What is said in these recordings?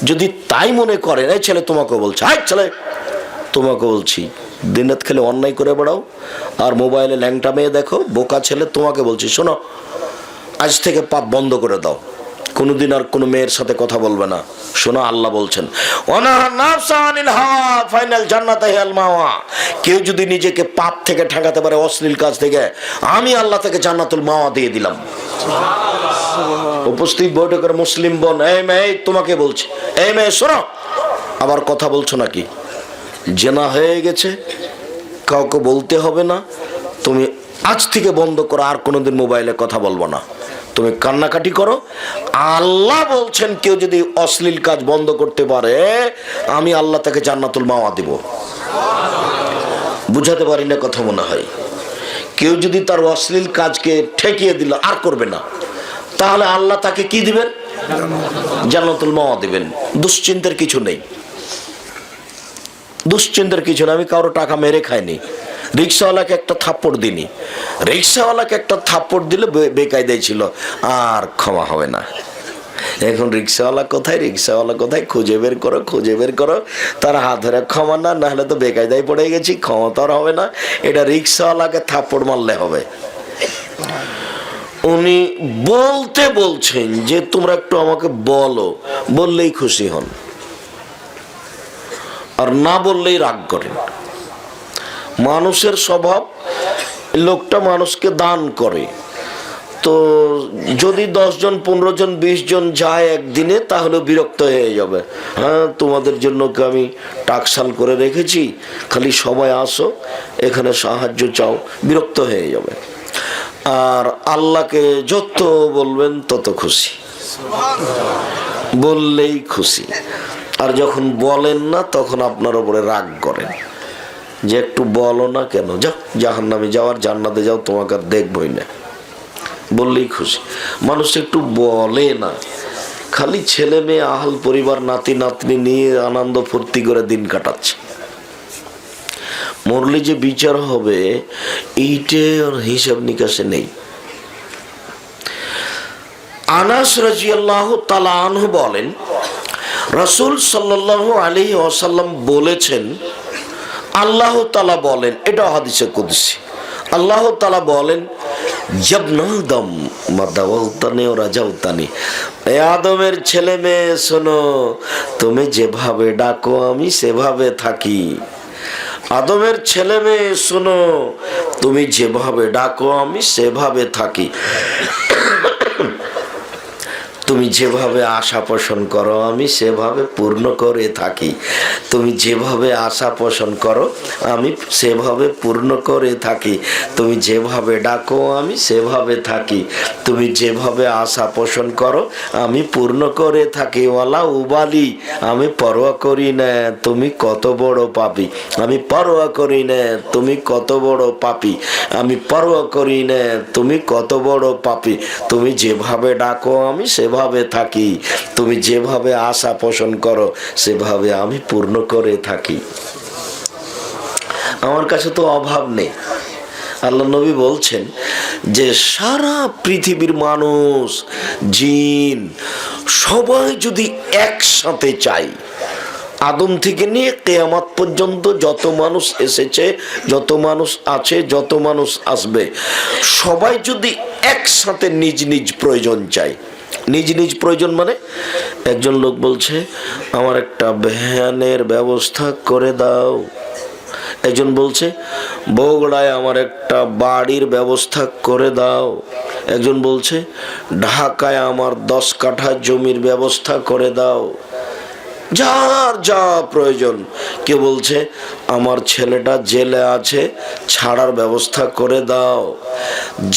যদি তাই মনে করেন, এই ছেলে তোমাকে বলছে, হাই ছেলে তোমাকে বলছি, দিনরাত খেলে অন্যায় করে বেড়াও আর মোবাইলে ল্যাংটা মেয়ে দেখো, বোকা ছেলে তোমাকে বলছি, শোনো আজ থেকে পাপ বন্ধ করে দাও, কোনোদিন আর কোনো মেয়ের সাথে কথা বলবে না। শোনো আল্লাহ বলছেন, কেউ যদি নিজেকে পাপ থেকে ঠেকাতে পারে, অশ্লীল কাজ থেকে, আমি আল্লাহ থেকে জান্নাতুল মাওয়া দিয়ে দিলাম। উপস্থিত বৈঠকের মুসলিম বোন, এই মেয়ে তোমাকে বলছি, এই মেয়ে শোনো, আবার কথা বলছো নাকি? জেনা হয়ে গেছে, কাউকে বলতে হবে না, তুমি আজ থেকে বন্ধ করো, আর কোনোদিন মোবাইলে কথা বলবো না, তুমি কান্নাকাটি করো। আল্লাহ বলছেন কেউ যদি অশ্লীল কাজ বন্ধ করতে পারে, আমি আল্লাহ তাকে জান্নাতুল মাওয়া দিব। বুঝাতে পারি না কথা মনে হয়? কেউ যদি তার অশ্লীল কাজকে ঠেকিয়ে দিল, আর করবে না, তাহলে আল্লাহ তাকে কি দিবেন? জান্নাতুল মাওয়া দিবেন। দুশ্চিন্তার কিছু নেই, দুশ্চিন্তার কিছু নেই। আমি কারো টাকা মেরে খাইনি, রিক্সাওয়ালাকে একটা থাপ্পড় দিনি, রিক্সাওয়ালাকে একটা থাপ্পড় দিলে বেকায়দায় ছিল, আর ক্ষমা হবে না। এখন রিক্সাওয়ালা কোথায়, রিক্সাওয়ালা কোথায়, খুঁজে বের করো, খুঁজে বের করো, তার হাত ধরে ক্ষমা না, নাহলে তো বেকায়দায় পড়ে গেছি, ক্ষমা তো আর হবে না, এটা রিক্সাওয়ালাকে থাপ্পড় মারলে হবে। উনি বলতে বলছেন যে তোমরা একটু আমাকে বলো, বললেই খুশি হন, আর না বললেই রাগ করেন। মানুষের স্বভাব, লোকটা মানুষকে দান করে, তো যদি 10 জন 15 জন 20 জন যায় একদিনে, তাহলে বিরক্ত হয়ে যাবে। হ্যাঁ, তোমাদের জন্য কি আমি টাকশাল করে রেখেছি, খালি সবাই আসো এখানে সাহায্য চাও, বিরক্ত হয়ে যাবে। আর আল্লাহকে যত বলবেন তত খুশি, বললেই খুশি। আর যখন বলেন না, তখন আপনার উপরে রাগ করেন যে একটু বলো না কেন, যাও জাহান্নামে যাও আর জান্নাতে যাও, তোমাকে আর দেখবই না, বললেই খুশি। মানুষ একটু বলে না, খালি ছেলে মেয়ে আহাল পরিবার নাতি নাতনি নিয়ে আনন্দ ফুর্তি করে দিন কাটাচ্ছে। মরলে যে বিচার হবে, এইটার হিসাব নিকাশে নেই। আনাস রাদিয়াল্লাহু তাআলা আনহু বলেন, রাসূল সাল্লাল্লাহু আলাইহি ওয়াসাল্লাম বলেছেন, আল্লাহ তাআলা বলেন, এটা হাদিসে কুদসি, আল্লাহ তাআলা বলেন, জাবনাদম মাদাওতানি ও রাজাউতানি, এ আদমের ছেলে মেয়ে শোনো, তুমি যেভাবে ডাকো আমি সেভাবে থাকি। আদমের ছেলে মেয়ে শোনো, তুমি যেভাবে ডাকো আমি সেভাবে থাকি। তুমি যেভাবে আশা পোষণ করো আমি সেভাবে পূর্ণ করে থাকি। তুমি যেভাবে আশা পোষণ করো আমি সেভাবে পূর্ণ করে থাকি। তুমি যেভাবে ডাকো আমি সেভাবে থাকি। তুমি যেভাবে আশা পোষণ করো আমি পূর্ণ করে থাকি। ওয়ালা উবালি, আমি পরোয়া করি না তুমি কত বড় পাপী। আমি পরোয়া করি না তুমি কত বড় পাপী। আমি পরোয়া করি না তুমি কত বড় পাপী। তুমি যেভাবে ডাকো আমি সেভাবে থাকি। তুমি যেভাবে আশা পোষণ করো সেভাবে আমি পূর্ণ করে থাকি। আমার কাছে তো অভাব নেই। আল্লাহ নবী বলছেন যে সারা পৃথিবীর মানুষ জিন সবাই যদি একসাথে চাই, আদম থেকে নিয়ে কিয়ামত পর্যন্ত যত মানুষ এসেছে, যত মানুষ আছে, যত মানুষ আসবে, সবাই যদি একসাথে নিজ নিজ প্রয়োজন চাই। নিজ নিজ প্রয়োজন মানে, একজন লোক বলছে আমার একটা ভ্যানের ব্যবস্থা করে দাও, একজন বলছে বগুড়ায় আমার একটা বাড়ির ব্যবস্থা করে দাও, একজন বলছে ঢাকায় আমার 10 কাঠা জমির ব্যবস্থা করে দাও। যার যা প্রয়োজন। কেউ বলছে আমার ছেলেটা জেলে আছে, ছাড়ার ব্যবস্থা করে দাও।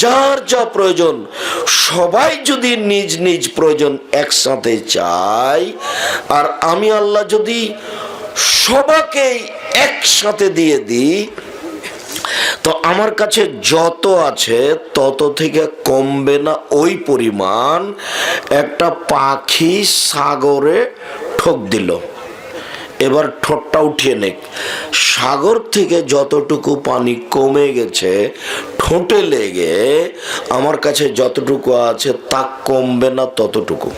যার যা প্রয়োজন, সবাই যদি নিজ নিজ প্রয়োজন একসাথে চাই, আর আমি আল্লাহ যদি সবাইকেই একসাথে দিয়ে দিই, তো আমার কাছে যত আছে তত থেকে কমবে না ওই পরিমাণ। একটা পাখি সাগরে ঠোক দিল, এবার ঠোঁটটা উঠিয়ে নেক, সাগর থেকে যতটুকু পানি কমে গেছে ঠোঁটে লেগে আমার কাছে যতটুকু আছে তা কমবে না ততটুকু।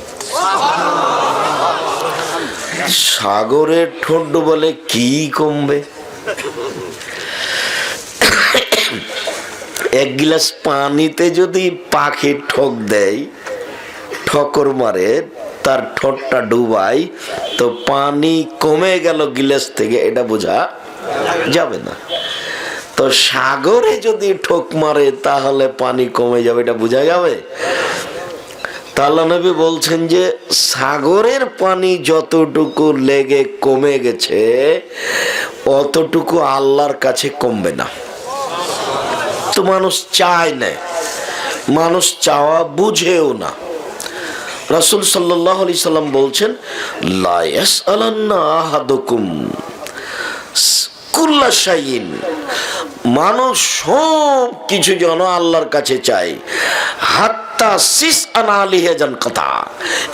সাগরের ঠোঁট বলে কি কমবে? এক গিলাস পানিতে যদি পাখি ঠোক দেয়, ঠকর মারে, তার ঠোঁটটা ডুবাই, তো পানি কমে গেল গিলাস থেকে, এটা বোঝা যাবে না। তো সাগরে যদি ঠোক মারে তাহলে পানি কমে যাবে, এটা বোঝা যাবে? আল্লাহ নবী বলছেন যে সাগরের পানি যতটুকু লেগে কমে গেছে অতটুকু আল্লাহর কাছে কমবে না। তো মানুষ চায় না, মানুষ চাওয়া বুঝেও না। রাসূল সাল্লাল্লাহু আলাইহি সাল্লাম বলছেন, লা ইয়াসআলান্না আহাদুকুম কুল্লা শাইইন, মানুষ সব কিছু যেন আল্লাহর কাছে চায়, হাত্তা সিস আনালিহে জান কথা,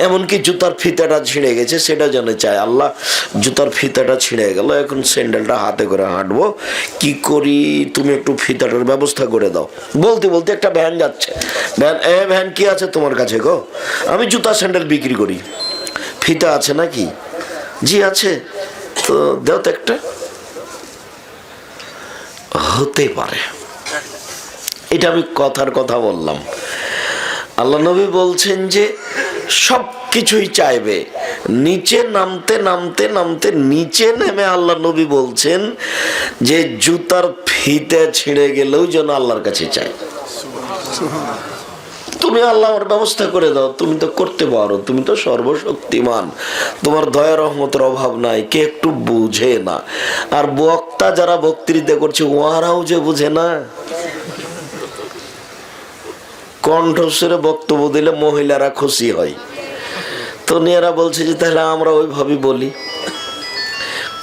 এমনকি জুতার ফিতাটা ছিঁড়ে গেছে সেটা যেন চায়। আল্লাহ, জুতার ফিতাটা ছিঁড়ে গেল, এখন স্যান্ডেলটা হাতে করে হাঁটবো, কি করি, তুমি একটু ফিতাটার ব্যবস্থা করে দাও। বলতে বলতে একটা ভ্যান যাচ্ছে, ভ্যান, ভ্যান কি আছে তোমার কাছে গো? আমি জুতা স্যান্ডেল বিক্রি করি, ফিতা আছে নাকি? জি আছে, তো দাও তো একটা। হতে পারে, এটা আমি কথার কথা বললাম। আল্লাহ নবী বলছেন যে সব কিছুই চাইবে। নিচে নামতে নামতে নামতে নিচে নেমে আল্লাহ নবী বলছেন যে জুতার ফিতে ছিঁড়ে গেলেও যেন আল্লাহর কাছে চাই। তুমি আল্লাহ আমার ব্যবস্থা করে দাও, তুমি তো করতে পারো, তুমি তো সর্বশক্তিমান, তোমার দয়া রহমতের অভাব নাই। কে একটু বুঝে না। আর বক্তা যারা বক্তৃতা করছে ওরাও যে বুঝে না। কণ্ঠস্বরে বক্তব্য দিলে মহিলারা খুশি হয়, তো মেয়েরা বলছে যে তাহলে আমরা ওইভাবে বলি।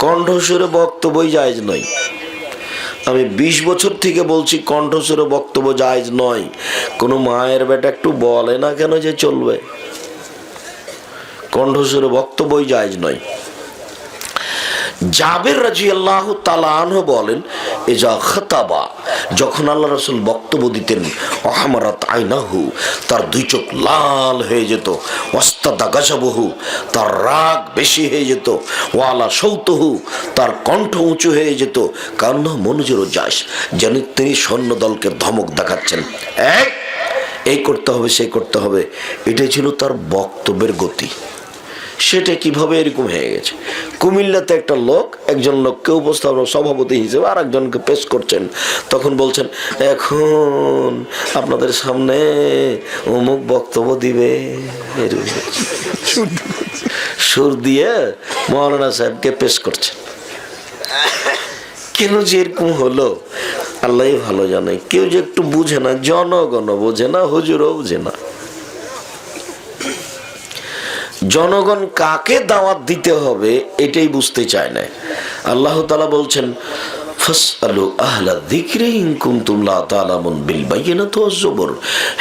কণ্ঠস্বরে বক্তব্যই জায়েজ নয়। আমি 20 বছর থেকে বলছি কণ্ঠস্বরে বক্তব্য জায়েজ নয়। কোনো মায়ের বেটা একটু বলে না কেন যে চলবে? কণ্ঠস্বরে বক্তব্যই জায়েজ নয়। জাবের রাদিয়াল্লাহু তাআলা আনহু বলেন, ইজা খাতাবা, যখন আল্লাহ রাসূল বক্তব্য দিতেন, আহমারাত আইনাহু, তার দুই চোখ লাল হয়ে যেত, ওয়াস্তাদা গাজাবহু, তার রাগ বেশি হয়ে যেত, ওয়ালা সৌতহু, তার কণ্ঠ উঁচু হয়ে যেত, কারণ মনোজুর যাস, যেন তিনি সৈন্যদলকে ধমক দেখাচ্ছেন, এই করতে হবে, সেই করতে হবে। এটাই ছিল তার বক্তব্যের গতি। সেটা কিভাবে এরকম হয়ে গেছে? কুমিল্লাতে একটা লোক, একজন লোককে উপস্থাপনা সভাপতি হিসেবে আর একজনকে পেশ করছেন, তখন বলছেন, এখন আপনাদের সামনে অমুক বক্তব্য দিবে, সুর দিয়ে মৌলানা সাহেবকে পেশ করছেন। কেন যে এরকম হলো আল্লাহ ভালো জানে। কেউ যে একটু বুঝে না, জনগণ বোঝে না, হুজুরও বুঝে না। জনগণ কাকে দাওয়াত দিতে হবে এটাই বুঝতে চায় না। আল্লাহ তাআলা বলছেন, ফাসআলু আহলা যিকরি ইন কুনতুম লা তা'লামুন বিল বায়িনাতি ওয়াজ জুবুর।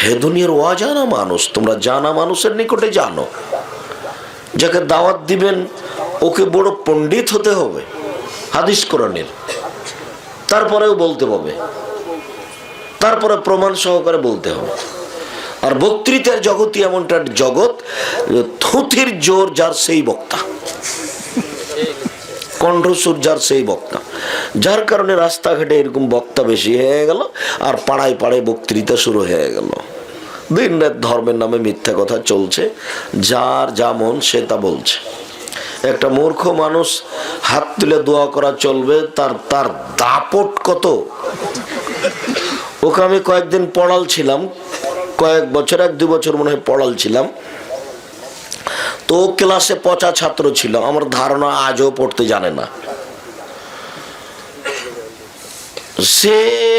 হে দুনিয়ার অজানা মানুষ, তোমরা জানা মানুষের নিকটে জানো। যাকে দাওয়াত দিবেন ওকে বড় পণ্ডিত হতে হবে হাদিস কোরআনের, তারপরেও বলতে হবে, তারপরে প্রমাণ সহকারে বলতে হবে। আর বক্তৃতার জগতই এমনটা জগৎ, থুথির জোর যার সেই বক্তা, কণ্ঠস্বর যার সেই বক্তা। যার কারণে রাস্তাঘাটে এরকম বক্তা বেশি হয়ে গেল, আর পাড়ায় পাড়ায় বক্তৃতা শুরু হয়ে গেল। দিন রাত ধর্মের নামে মিথ্যা কথা চলছে, যার যা মন সে তা বলছে। একটা মূর্খ মানুষ হাত তুলে দোয়া করা চলবে, তার দাপট কত। ওকে আমি কয়েকদিন পড়াল ছিলাম, কয়েক বছর, 1-2 বছর মনে হয় পড়াল ছিলাম। তো ক্লাসে পচা ছাত্র ছিল, আমার ধারণা আজও পড়তে জানে না। সে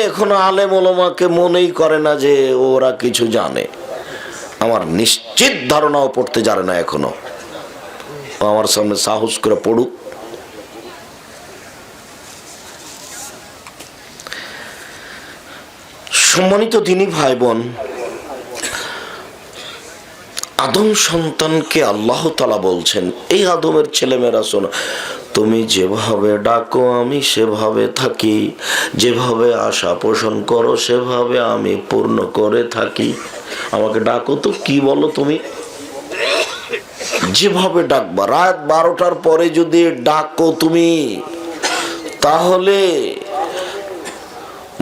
এখনো আলেম ওলামাকে মনেই করে না যে ওরা কিছু জানে। আমার নিশ্চিত ধারণাও পড়তে জানে না এখনো। আমার সামনে সাহস করে পড়ুক। সম্মানিত দিনী ভাই বোন, আদম সন্তানকে আল্লাহ তাআলা বলছেন, এই আদমের ছেলেমেয়েরা শোনো, তুমি যেভাবে ডাকো আমি সেভাবে থাকি, যেভাবে আশা পোষণ করো সেভাবে আমি পূর্ণ করে থাকি। আমাকে ডাকো তো কি বলো তুমি? যেভাবে ডাকবা, রাত 12টার পরে যদি ডাকো তুমি, তাহলে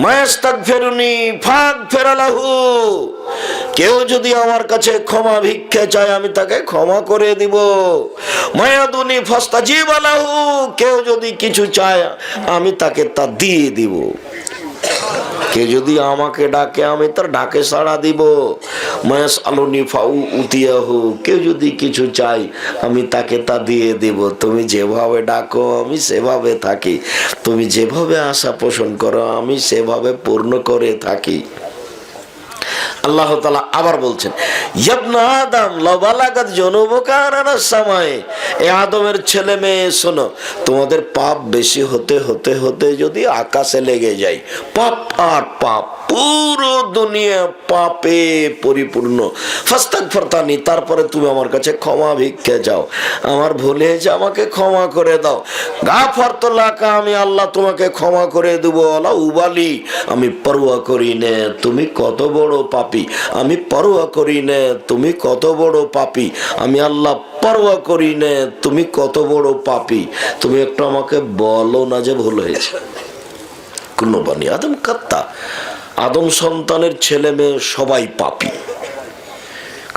মায়াস্তাগফিরুনি ফাগফির লাহু, কেউ যদি আমার কাছে ক্ষমা ভিক্ষা চায় আমি তাকে ক্ষমা করে দিব। মায়াদুনি ফাস্তাজিব লাহু, কেউ যদি কিছু চায় আমি তাকে তা দিয়ে দিব। কে যদি আমাকে ডাকে আমি তার ডাকে সাড়া দিব। মায়াসআলুনি ফাউতিয়াহু, কেউ যদি কিছু চাই আমি তাকে তা দিয়ে দিব। তুমি যেভাবে ডাকো আমি সেভাবে থাকি, তুমি যেভাবে আশা পোষণ করো আমি সেভাবে পূর্ণ করে থাকি। আল্লাহ তাআলা আবার বলছেন, ইবনা আদম লাউ বালাগাত যুনুবুকা আনাস সামায়ে, এ আদমের ছেলে মেয়ে শোনো, তোমাদের পাপ বেশি হতে হতে হতে যদি আকাশে লেগে যায়, পাপ আর পাপ, পুরো দুনিয়া পাপে পরিপূর্ণ, ফাস্তাগফিরতানি, তারপরে তুমি আমার কাছে ক্ষমা ভিক্ষা চাও, আমার ভুল হয়েছে আমাকে ক্ষমা করে দাও, গাফারতু লাকা, আমি আল্লাহ তোমাকে ক্ষমা করে দেবো। আলা উবালি, আমি পরোয়া করি না তুমি কত বড় পাপী, আমি পরোয়া করি না তুমি কত বড় পাপী, আমি আল্লাহ পরোয়া করি না তুমি কত বড় পাপী। তুমি একটু আমাকে বলো না যে ভুল হয়েছে। কুল্লু বানি আদম কাত্তা, আদম সন্তানের ছেলে মেয়ে সবাই পাপী।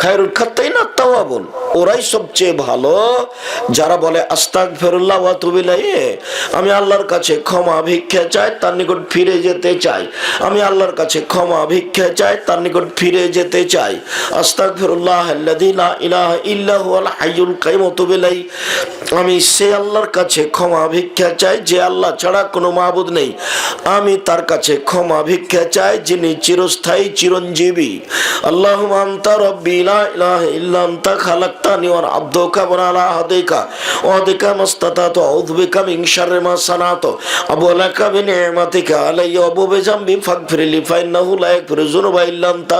খায়রুল খাত্তাইনা তাওয়াবুন, ওরাই সবচেয়ে ভালো যারা বলে আস্তাগফিরুল্লাহ ওয়া আতুবু ইলাইহি, আমি আল্লাহর কাছে ক্ষমা ভিক্ষা চাই, তার নিকট ফিরে যেতে চাই, আমি আল্লাহর কাছে ক্ষমা ভিক্ষা চাই, তার নিকট ফিরে যেতে চাই। আস্তাগফিরুল্লাহ আল্লাযী লা ইলাহা ইল্লা হুয়াল হাইয়ুল কাইয়ুম ওয়া আতুবু ইলাইহি, আমি সে আল্লাহর কাছে ক্ষমা ভিক্ষা চাই যে আল্লাহ ছাড়া কোনো মাবুদ নেই, আমি তার কাছে ক্ষমা ভিক্ষা চাই যিনি চিরস্থায়ী চিরঞ্জীবী। আল্লাহুম্মা আনতা রাব্বী লা ইলাহা ইল্লা আনতা খালাকতানি ওয়া আনা আবদুকা ওয়া আলা আহদিকা ওয়া আহদিকা মাসতাতাতু আউযু বিকা মিন শাররি মা সানাতু আবুউ লাকা বিনি'মাতিকা আলাইয়া ওয়া আবুউ বিযামবি ফাগফিরলি ফাইন্নাহু লা ইয়াগফিরুয যুনুবা ইল্লা আনতা।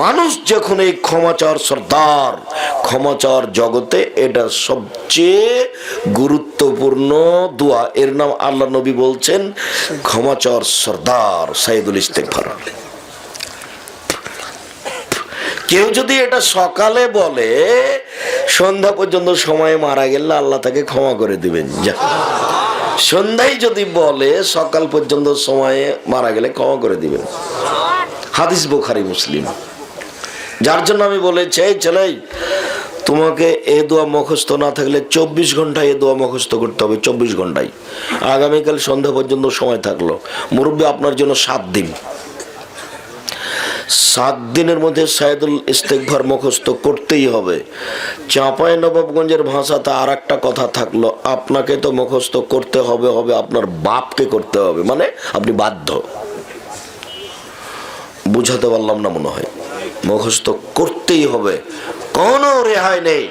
মানুষ যখন এই ক্ষমা চাওয়ার সর্দার, ক্ষমা চাওয়ার জগতে এটা সবচেয়ে গুরুত্বপূর্ণ দোয়া, এর নাম আল্লাহ নবী বলছেন ক্ষমা চাওয়ার সর্দার সাইয়্যিদুল ইস্তিগফার। কেউ যদি এটা সকালে বলে সন্ধ্যা পর্যন্ত সময় মারা গেলে আল্লাহ তাকে ক্ষমা করে দিবেন। সন্ধ্যায় যদি বলে সকাল পর্যন্ত সময়ে মারা গেলে ক্ষমা করে দিবেন। হাদিস বুখারী মুসলিম। যার জন্য আমি বলেছি এই ছেলে, তোমাকে এ দোয়া মুখস্থ না থাকলে 24 ঘন্টায় এ দোয়া মুখস্থ করতে হবে, 24 ঘন্টায়। আগামীকাল সন্ধ্যা পর্যন্ত সময় থাকলো, মুরব্বী আপনার জন্য 7 দিন, 7 দিনের মধ্যে সাইয়্যিদুল ইস্তিগফার মুখস্থ করতেই হবে। চাঁপাইনবাবগঞ্জের ভাষাতে আর একটা কথা থাকলো, আপনাকে তো মুখস্থ করতে হবে, হবে আপনার বাপকে করতে হবে, মানে আপনি বাধ্য। বুঝাতে পারলাম না মনে হয়, মুখস্থ করতেই হবে, কোনো রেহাই নেই।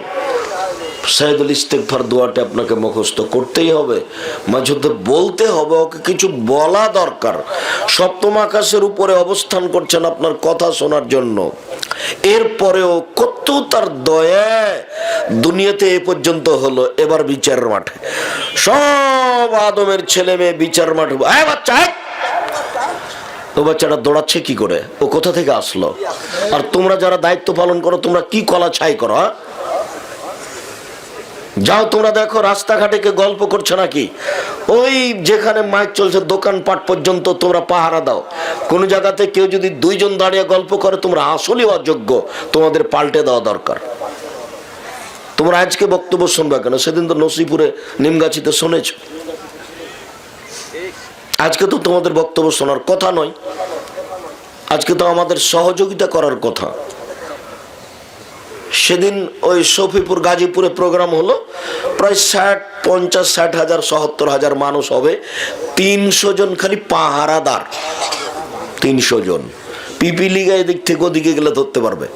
সাইয়্যিদুল ইস্তিগফার দোয়াটা আপনাকে মুখস্থ করতেই হবে, মাঝে বলতে হবে, ওকে কিছু বলা দরকার। সপ্তম আকাশের উপরে অবস্থান করছেন আপনার কথা শোনার জন্য, এরপরেও কত তার দয়া দুনিয়াতে এ পর্যন্ত হলো। এবার বিচারের মাঠে সব আদমের ছেলে মেয়ে বিচার মাঠে, বাচ্চা, ও বাচ্চাটা দৌড়াচ্ছে কি করে, ও কোথা থেকে আসলো? আর তোমরা যারা দায়িত্ব পালন করো তোমরা কি কলা ছাই করো? যাও তোমরা দেখো রাস্তাঘাটে কে গল্প করছে নাকি, ওই যেখানে মাইক চলছে দোকানপাট পর্যন্ত তোমরা পাহারা দাও। কোন জায়গাতে কেউ যদি 2 জন দাঁড়িয়ে গল্প করে তোমরা আসলেই অযোগ্য, তোমাদের পাল্টে দেওয়া দরকার। তোমরা আজকে বক্তব্য শুনবে কেন? সেদিন তো নসিপুরে নিমগাছিতে শুনেছ, আজকে তো তোমাদের বক্তব্য শোনার কথা নয়, আজকে তো আমাদের সহযোগিতা করার কথা। সেদিন ওই শফিপুর গাজীপুরে প্রোগ্রাম হলো, প্রায় 50-60 হাজার 70 হাজার মানুষ হবে, 300 জন খালি পাহারাদার, 300 জন। পিপিলিগা এদিক থেকে ওদিকে গেলে ধরতে পারবে।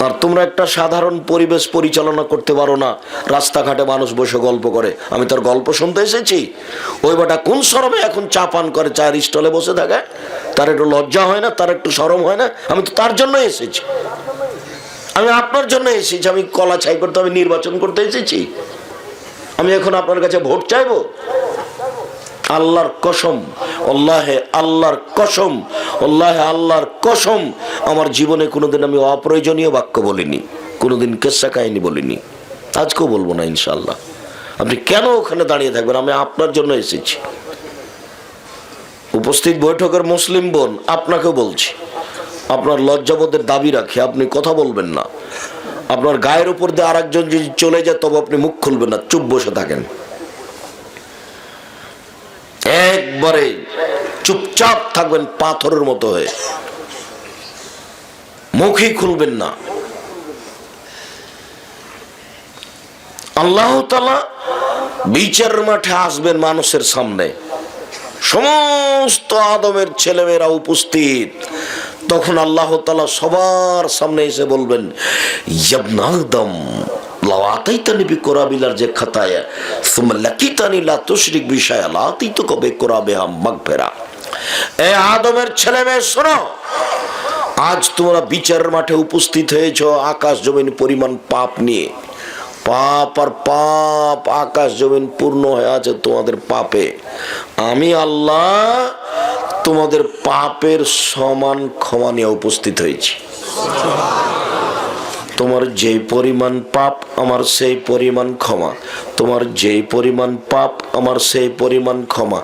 আর তোমরা একটা সাধারণ পরিবেশ পরিচালনা করতে পারো না, রাস্তাঘাটে মানুষ বসে গল্প করে। আমি তার গল্প শুনতে এসেছি? ওই বাটা কোন শরমে এখন চা পান করে, চায়ের স্টলে বসে থাকে? তার একটু লজ্জা হয় না? তার একটু শরম হয় না? আমি তো তার জন্য এসেছি, আমি আপনার জন্য এসেছি। আমি কলা ছাই করতে, আমি নির্বাচন করতে এসেছি? আমি এখন আপনার কাছে ভোট চাইবো? আল্লাহর কসম, আল্লাহে আল্লাহর কসম, আল্লাহে আল্লাহর কসম, আমার জীবনে কোনোদিন আমি অপ্রয়োজনীয় বাক্য বলিনি, কোনোদিন কেসা কাহিনী বলিনি, আজকেও বলবো না ইনশাআল্লাহ। আপনি কেন ওখানে দাঁড়িয়ে থাকবেন? আমি আপনার জন্য এসেছি। উপস্থিত বৈঠকের মুসলিম বোন, আপনাকেও বলছি, আপনার লজ্জাবোধের দাবি রাখি, আপনি কথা বলবেন না। আপনার গায়ের উপর দিয়ে আরেকজন যদি চলে যায় তবে আপনি মুখ খুলবেন না, চুপ বসে থাকেন, একবারে চুপচাপ থাকবেন পাথরের মতো হয়ে, মুখই খুলবেন না। আল্লাহ তাআলা বিচারের মাঠে আসবেন মানুষের সামনে, সমস্ত আদমের ছেলেমেয়েরা উপস্থিত। তখন আল্লাহ তাআলা সবার সামনে এসে বলবেন, ইবনা আদম লাউ আতাইতানি বিকুরাবিলার যে খাতায়া সুম্মা লাকিতানি লা তুশরিক বিশায়া লা আতাইতুকা বিকুরাবিহা মাগফিরা। এ আদমের ছেলেমেয়ে শোনো, আজ তোমরা বিচারের মাঠে উপস্থিত হয়েছ আকাশ জমিন পরিমাণ পাপ নিয়ে। পাপ আর পাপ, আকাশ জমিন পূর্ণ হয়ে আছে তোমাদের পাপে। আমি আল্লাহ তোমাদের পাপের সমান ক্ষমা নিয়ে উপস্থিত হয়েছি। তোমার যেই পরিমাণ পাপ আমার সেই পরিমাণ ক্ষমা, তোমার যেই পরিমাণ পাপ আমার সেই পরিমাণ ক্ষমা।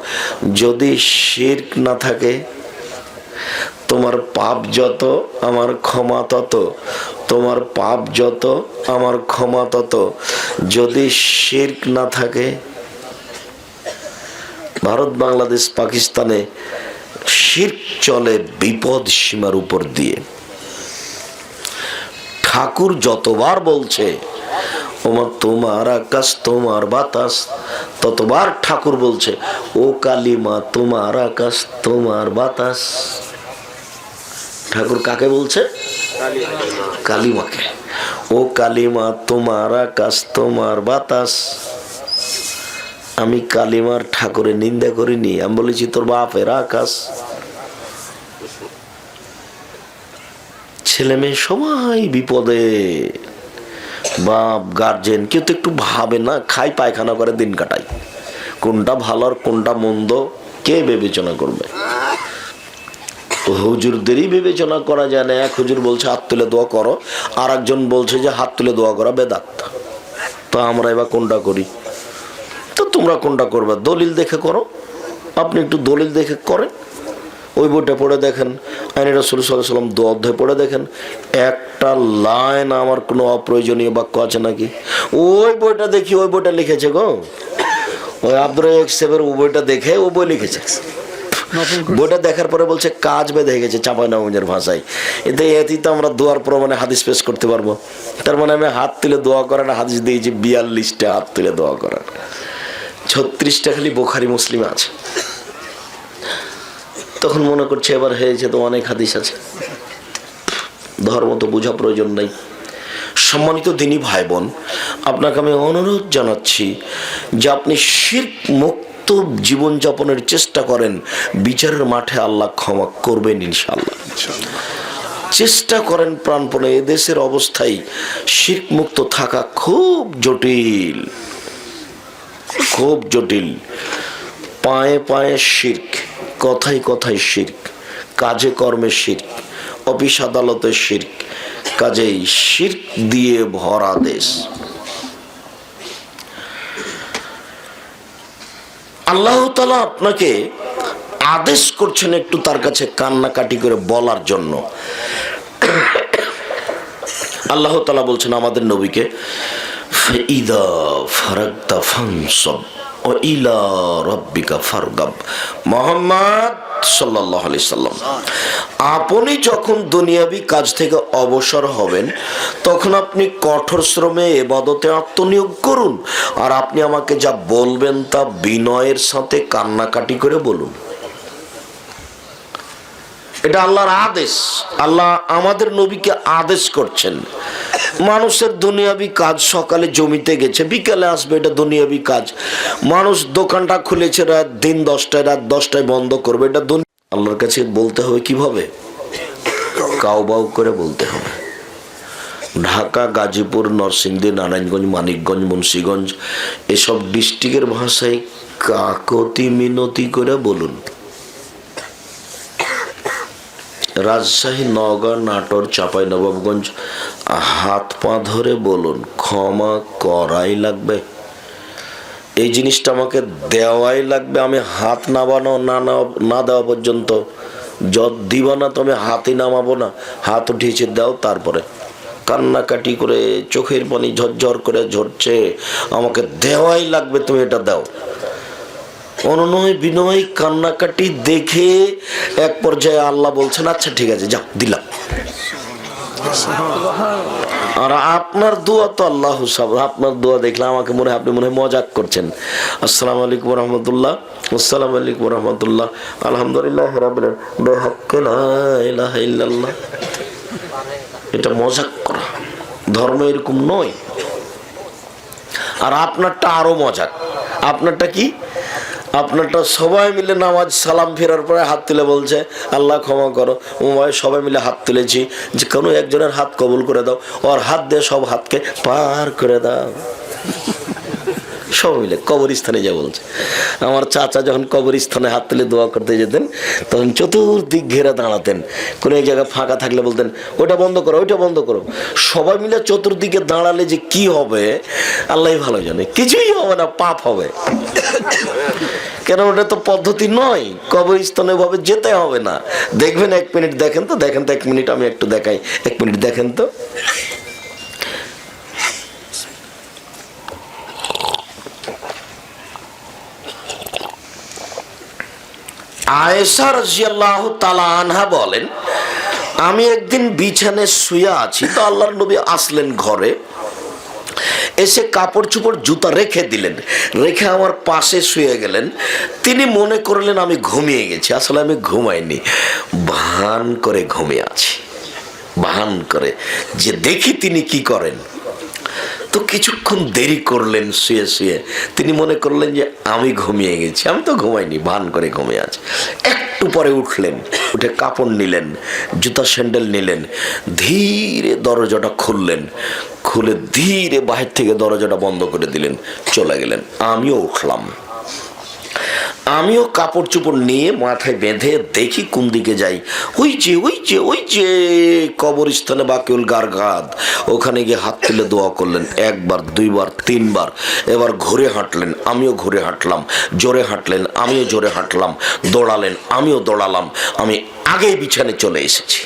যদি শিরক না থাকে, তোমার পাপ যত আমার ক্ষমা তত, তোমার পাপ যত আমার ক্ষমা তত। যদি শিরক না থাকে, ভারত বাংলাদেশ পাকিস্তানে শিরক চলে বিপদ সীমার উপর দিয়ে। ঠাকুর যতবার বলছে ওমা তোমার আকাশ তোমার বাতাস, ততবার ঠাকুর বলছে ও কালিমা তোমার আকাশ তোমার বাতাস। ঠাকুর কাকে বলছে? কালিমাকে। ও কালিমা তোমার আকাশ তোমার বাতাস। আমি কালিমার ঠাকুরের নিন্দা করিনি, আমি বলেছি তোর বাপের আকাশ। ছেলে মেয়ে সবাই বিপদে, বাপ গার্জেন কেউ তো একটু ভাবে না, খাই পায়খানা করে দিন কাটাই, কোনটা ভালো আর কোনটা মন্দ কে বিবেচনা করবে? হুজুরদেরই বিবেচনা করা যায় না। এক হুজুর বলছে হাত তুলে দোয়া করো, আর একজন বলছে যে হাত তুলে দোয়া করা বেদাত। তো আমরা এবার কোনটা করি? তো তোমরা কোনটা করবে? দলিল দেখে করো। আপনি একটু দলিল দেখে করেন, ওই বইটা পড়ে দেখেন, আইনে রাসূল সাল্লাল্লাহু আলাইহি ওয়াসাল্লাম 2 অধ্যায় পড়ে দেখেন, একটা লাইন আমার কোনো অপ্রয়োজনীয় বাক্য আছে নাকি? ওই বইটা দেখি, ওই বইটা লিখেছে গো, ওই আব্দুর রাজ্জাক সাহেবের ওই বইটা দেখে ও বই লিখেছে। বইটা দেখার পরে বলছে কাজ বেঁধে গেছে চাঁপাইনবাবগঞ্জের ভাষায়। এতেই তো আমরা দোয়ার প্রমাণে হাদিস পেশ করতে পারবো। তার মানে আমি হাত তুলে দোয়া করার হাদিস দিয়েছি 42টা হাত তুলে দোয়া করার, 36টা খালি বুখারী মুসলিমে আছে। তখন মনে করছে এবার হয়েছে তো, অনেক হাদিস আছে, ধর্ম তো বোঝা প্রয়োজন নাই। সম্মানিত দিনী ভাই বোন, আপনাকে আমি অনুরোধ জানাচ্ছি যে আপনি শিরক মুক্ত জীবনযাপনের চেষ্টা করেন, বিচারের মাঠে আল্লাহ ক্ষমা করবেন ইনশাআল্লাহ। চেষ্টা করেন প্রাণপণে। এদেশের অবস্থায় শিরক মুক্ত থাকা খুব জটিল, খুব জটিল। পায়ে পায়ে শিরক, কথায় কথায় শিরক, কাজে কর্মে শিরক, অফিস আদালতে শিরক, কাজেই শিরক দিয়ে ভরা দেশ। আল্লাহ তাআলা আপনাকে আদেশ করছেন একটু তার কাছে কান্নাকাটি করে বলার জন্য। আল্লাহ তাআলা বলছেন আমাদের নবীকে, ফাইদা ফারাগতা ফানসাব ওয়া ইলা রাব্বিকা ফারগাব। মুহাম্মদ সাল্লাল্লাহু আলাইহি সাল্লাম, আপনি যখন দুনিয়াবি কাজ থেকে অবসর হবেন তখন আপনি কঠোর শ্রমে ইবাদতে আত্মনিয়োগ করুন, আর আপনি আমাকে যা বলবেন তা বিনয়ের সাথে কান্নাকাটি করে বলুন। এটা আল্লাহর আদেশ। আল্লাহ আমাদের নবীকে আদেশ করছেন। মানুষের দুনিয়াবি কাজ, সকালে জমিতে গেছে, বিকালে আসবে, এটা দুনিয়াবি কাজ। মানুষ দোকানটা খুলেছে রাত দিন 10টায়, রাত 10টায় বন্ধ করবে, এটা আল্লাহর কাছে বলতে হবে কিভাবে? কাউ বাউ করে বলতে হবে। ঢাকা, গাজীপুর, নরসিংদী, নারায়ণগঞ্জ, মানিকগঞ্জ, মুন্সিগঞ্জ এসব ডিস্ট্রিক্টের ভাষায় কাকতি মিনতি করে বলুন। রাজশাহী, নওগাঁ, নাটোর, চাঁপাইনবাবগঞ্জ হাত পা ধরে বলুন, ক্ষমা করাই লাগবে। এই জিনিসটা আমাকে দেওয়াই লাগবে। আমি হাত নামানো না দেওয়া পর্যন্ত যত দিব না, তো আমি হাতই নামাবো না। হাত উঠিয়েছে, দাও। তারপরে কান্নাকাটি করে চোখের পানি ঝরঝর করে ঝরছে, আমাকে দেওয়াই লাগবে, তুমি এটা দাও। অনুনয় বিনয় কান্নাকাটি দেখে এক পর্যায়ে আল্লাহ বলছেন, আচ্ছা ঠিক আছে, যাও, দিলাম। আর আপনার দোয়া তো আল্লাহ সাব, আপনার দোয়া দেখলে আমাকে মনে হয় আপনি মনে হয় মজাক করছেন। আসসালামু আলাইকুম রহমতুল্লাহ, আসসালামু আলাইকুম রহমতুল্লাহ, আলহামদুলিল্লাহ রাব্বিল আলামিন, বিহাক্কি লা ইলাহা ইল্লাল্লাহ। এটা মজাক করা, ধর্ম এরকম নয়। আর আপনারটা আরো মজাক। আপনারটা কি? আপনারটা সবাই মিলে নামাজ সালাম ফেরার পরে হাত তুলে বলছে, আল্লাহ ক্ষমা করো। সবাই মিলে হাত তুলেছি, যে কোনো একজনের হাত কবুল করে দাও, ওর হাত দিয়ে সব হাতকে পার করে দাও। সবাই মিলে কবরস্থানে যা বলছে। আমার চাচা যখন কবরস্থানে হাত তুলে দোয়া করতে যেতেন, তখন চতুর্দিক ঘেরে দাঁড়াতেন। কোনো এক জায়গায় ফাঁকা থাকলে বলতেন, ওটা বন্ধ করো, ওইটা বন্ধ করো। সবাই মিলে চতুর্দিকে দাঁড়ালে যে কি হবে আল্লাহ ভালো জানে। কিছুই হবে না, পাপ হবে। কেন, ওটা তো পদ্ধতি নয়। কবরস্থানে ভাবে যেতে হবে না। দেখবেন, 1 মিনিট দেখেন তো, 1 মিনিট আমি একটু দেখাই। 1 মিনিট দেখেন তো। আয়েশা রাদিয়াল্লাহু তাআলা আনহা বলেন, আমি একদিন বিছানায় শুয়ে আছি, তো আল্লাহর নবী আসলেন ঘরে, এসে কাপড় চোপড় জুতা রেখে দিলেন, রেখে আমার পাশে শুয়ে গেলেন। তিনি মনে করলেন আমি ঘুমিয়ে গেছি। আসলে আমি ঘুমাইনি, ভান করে ঘুমিয়ে আছি। ভান করে যে দেখি তিনি কি করেন। তো কিছুক্ষণ দেরি করলেন শুয়ে শুয়ে। তিনি মনে করলেন যে আমি ঘুমিয়ে গেছি। আমি তো ঘুমাইনি, ভান করে ঘুমিয়ে আছি। একটু পরে উঠলেন, উঠে কাপড় নিলেন, জুতা স্যান্ডেল নিলেন, ধীরে দরজাটা খুললেন, খুলে ধীরে বাহির থেকে দরজাটা বন্ধ করে দিলেন, চলে গেলেন। আমিও উঠলাম, আমিও কাপড় চোপড় নিয়ে মাথায় বেঁধে দেখি কোন দিকে যাই। ওই যে ওই যে ওই যে কবরস্থানে বাকিউল গারগাদ, ওখানে গিয়ে হাত তুলে দোয়া করলেন। 1 বার, 2 বার, 3 বার। এবার ঘুরে হাঁটলেন, আমিও ঘুরে হাঁটলাম। জোরে হাঁটলেন, আমিও জোরে হাঁটলাম। দৌড়ালেন, আমিও দৌড়ালাম। আমি আগেই বিছানে চলে এসেছি।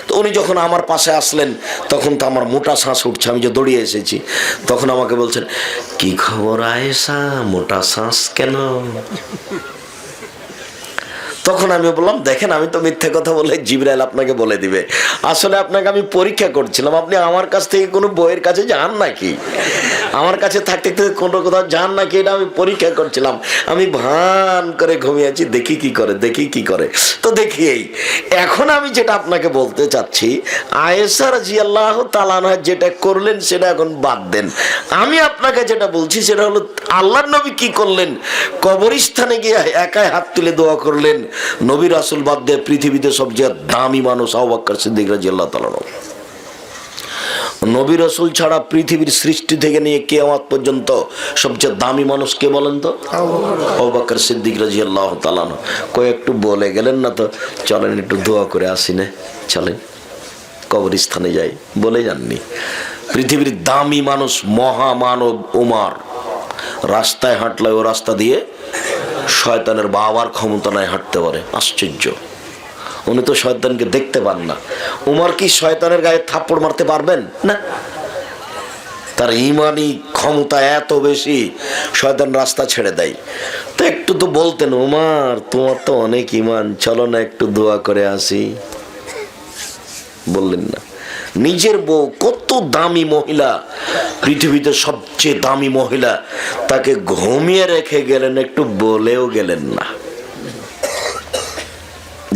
তো উনি যখন আমার পাশে আসলেন, তখন তো আমার মোটা শ্বাস উঠছে, আমি যে দৌড়িয়ে এসেছি। তখন আমাকে বলছেন, কি খবর আয়েশা, মোটা শ্বাস কেন? তখন আমি বললাম, দেখেন আমি তো মিথ্যে কথা বলে জিবরাইল আপনাকে বলে দিবে। আসলে আপনাকে আমি পরীক্ষা করছিলাম, আপনি আমার কাছ থেকে কোনো বইয়ের কাছে যান নাকি, আমার কাছে থাকতে কোনো কোথাও যান নাকি, এটা আমি পরীক্ষা করছিলাম। আমি ভান করে ঘুমিয়েছি, দেখি কি করে, দেখি কি করে। তো দেখি এই এখন আমি যেটা আপনাকে বলতে চাচ্ছি, আয়েশা রাদিয়াল্লাহু তাআলা আনহা যেটা করলেন সেটা এখন বাদ দেন। আমি আপনাকে যেটা বলছি সেটা হলো আল্লাহর নবী কি করলেন। কবরস্থানে গিয়ে একাই হাত তুলে দোয়া করলেন। নবী রাসূল বাদ দিয়ে পৃথিবীতে সবচেয়ে দামি মানুষ আবু বকর সিদ্দিক রাদিয়াল্লাহু তাআলা। নবী রাসূল ছাড়া পৃথিবীর সৃষ্টি থেকে নিয়ে কিয়ামত পর্যন্ত সবচেয়ে দামি মানুষ কে বলেন তো? আবু বকর সিদ্দিক রাদিয়াল্লাহু তাআলা। একটু বলে গেলেন না তো, চলেন একটু দোয়া করে আসি না, চলেন কবরস্থানে যাই, বলে যাননি। পৃথিবীর দামি মানুষ মহামানব ওমর রাস্তায় হাঁটলে ও রাস্তা দিয়ে শয়তানের বাবার ক্ষমতা নাই হাঁটতে পারে। আশ্চর্য, উনি তো শয়তানকে দেখতে পান না। উমর কি শয়তানের গায়ে থাপ্পড় মারতে পারবেন না? তার ইমানি ক্ষমতা এত বেশি, শয়তান রাস্তা ছেড়ে দেয়। তো একটু তো বলতেন, উমর তোমার তো অনেক ইমান, চলো না একটু দোয়া করে আসি। বললেন না। নিজের বউ, কত দামি মহিলা, পৃথিবীতে সবচেয়ে দামি মহিলা, তাকে ঘুমিয়ে রেখে গেলেন, একটু বলেও গেলেন না।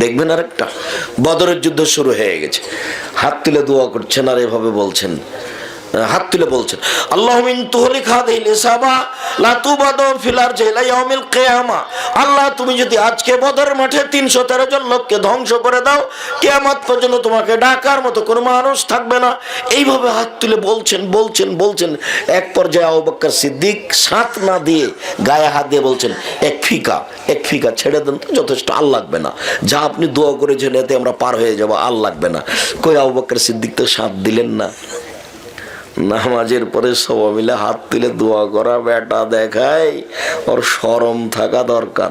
দেখবেন আরেকটা, বদরের যুদ্ধ শুরু হয়ে গেছে, হাত তুলে দোয়া করছেন আর এভাবে বলছেন, হাত তুলে বলছেন, আল্লাহুম্মা ইন তুহলিক হাযিহিল ইসাবা লা তুবাদু ফিল আরজি ইলা ইয়াউমিল কিয়ামা। আল্লাহ তুমি যদি আজকে বদর মাঠে 313 জন লোককে ধ্বংস করে দাও, কিয়ামত পর্যন্ত তোমাকে ডাকার মতো কোনো মানুষ থাকবে না। এইভাবে হাত তুলে বলছেন। এক পর্যায়ে আবু বকর সিদ্দিক সাথ না দিয়ে গায়ে হাত দিয়ে বলছেন, এক ফিকা ছেড়ে দেন তো, যথেষ্ট, আর লাগবে না, যা আপনি দোয়া করেছেন এতে আমরা পার হয়ে যাবো, আর লাগবে না। কই আবু বকর সিদ্দিক তো সাথ দিলেন না। নামাজের পরে সবাই মিলে হাত তুলে দোয়া করা বেটা দেখায়, ওর শরম থাকা দরকার।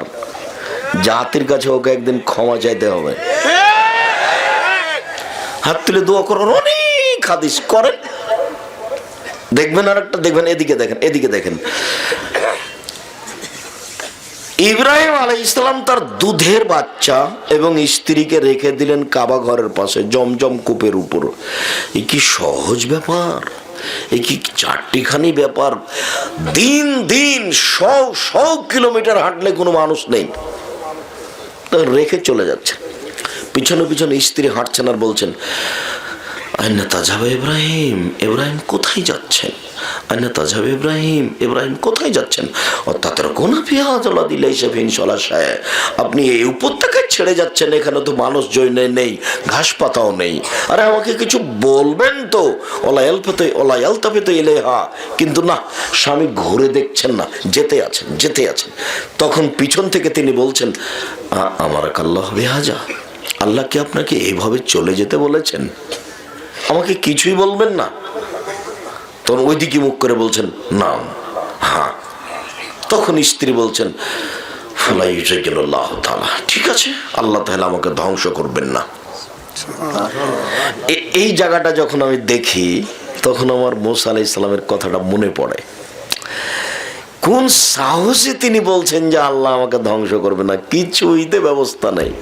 জাতির কাছে ওকে একদিন ক্ষমা চাইতে হবে। হাত তুলে দোয়া করার অনেক হাদিস করেন, দেখবেন। আর একটা দেখবেন, এদিকে দেখেন। ইব্রাহিম আলাইহিস সালাম তার দুধের বাচ্চা এবং স্ত্রীকে রেখে দিলেন কাবা ঘরের পাশে জমজম কূপের উপর। এ কি সহজ ব্যাপার? এ কি চারটিখানি ব্যাপার? দিন শো কিলোমিটার হাঁটলে কোনো মানুষ নেই, রেখে চলে যাচ্ছে। পিছনে স্ত্রী হাঁটছেন আর বলছেন, আইনা তাজাব ইব্রাহিম, ইব্রাহিম কোথায় যাচ্ছেন? আইনা তাজাব ইব্রাহিম, ইব্রাহিম কোথায় যাচ্ছেন? অর্থাৎ কোনা পেঁয়াজলা দিলে এসে ফিনসলাশায়, আপনি এই উপত্যকায় ছেড়ে যাচ্ছেন, এখানে তো মানুষ জৈনে নেই, ঘাস পাতাও নেই। আরে আমাকে কিছু বলবেন তো, ওলা আলতাফে তো ইলেহা। কিন্তু না, স্বামী ঘুরে দেখছেন না, যেতে আছেন। তখন পিছন থেকে তিনি বলছেন, আমার আল্লাহ বেহাজা, আল্লাহ কি আপনাকে এইভাবে চলে যেতে বলেছেন? আমাকে কিছুই বলবেন না? তখন ওইদিকে মুখ করে বলছেন, না, হ্যাঁ। তখন স্ত্রী বলছেন, ঠিক আছে, আল্লাহ তাহলে আমাকে ধ্বংস করবেন না। এই জায়গাটা যখন আমি দেখি, তখন আমার মুসা আলাইহিস সালামের কথাটা মনে পড়ে। কোন সাহসে তিনি বলছেন যে আল্লাহ আমাকে ধ্বংস করবে না? কিছুইতে ব্যবস্থা নেই।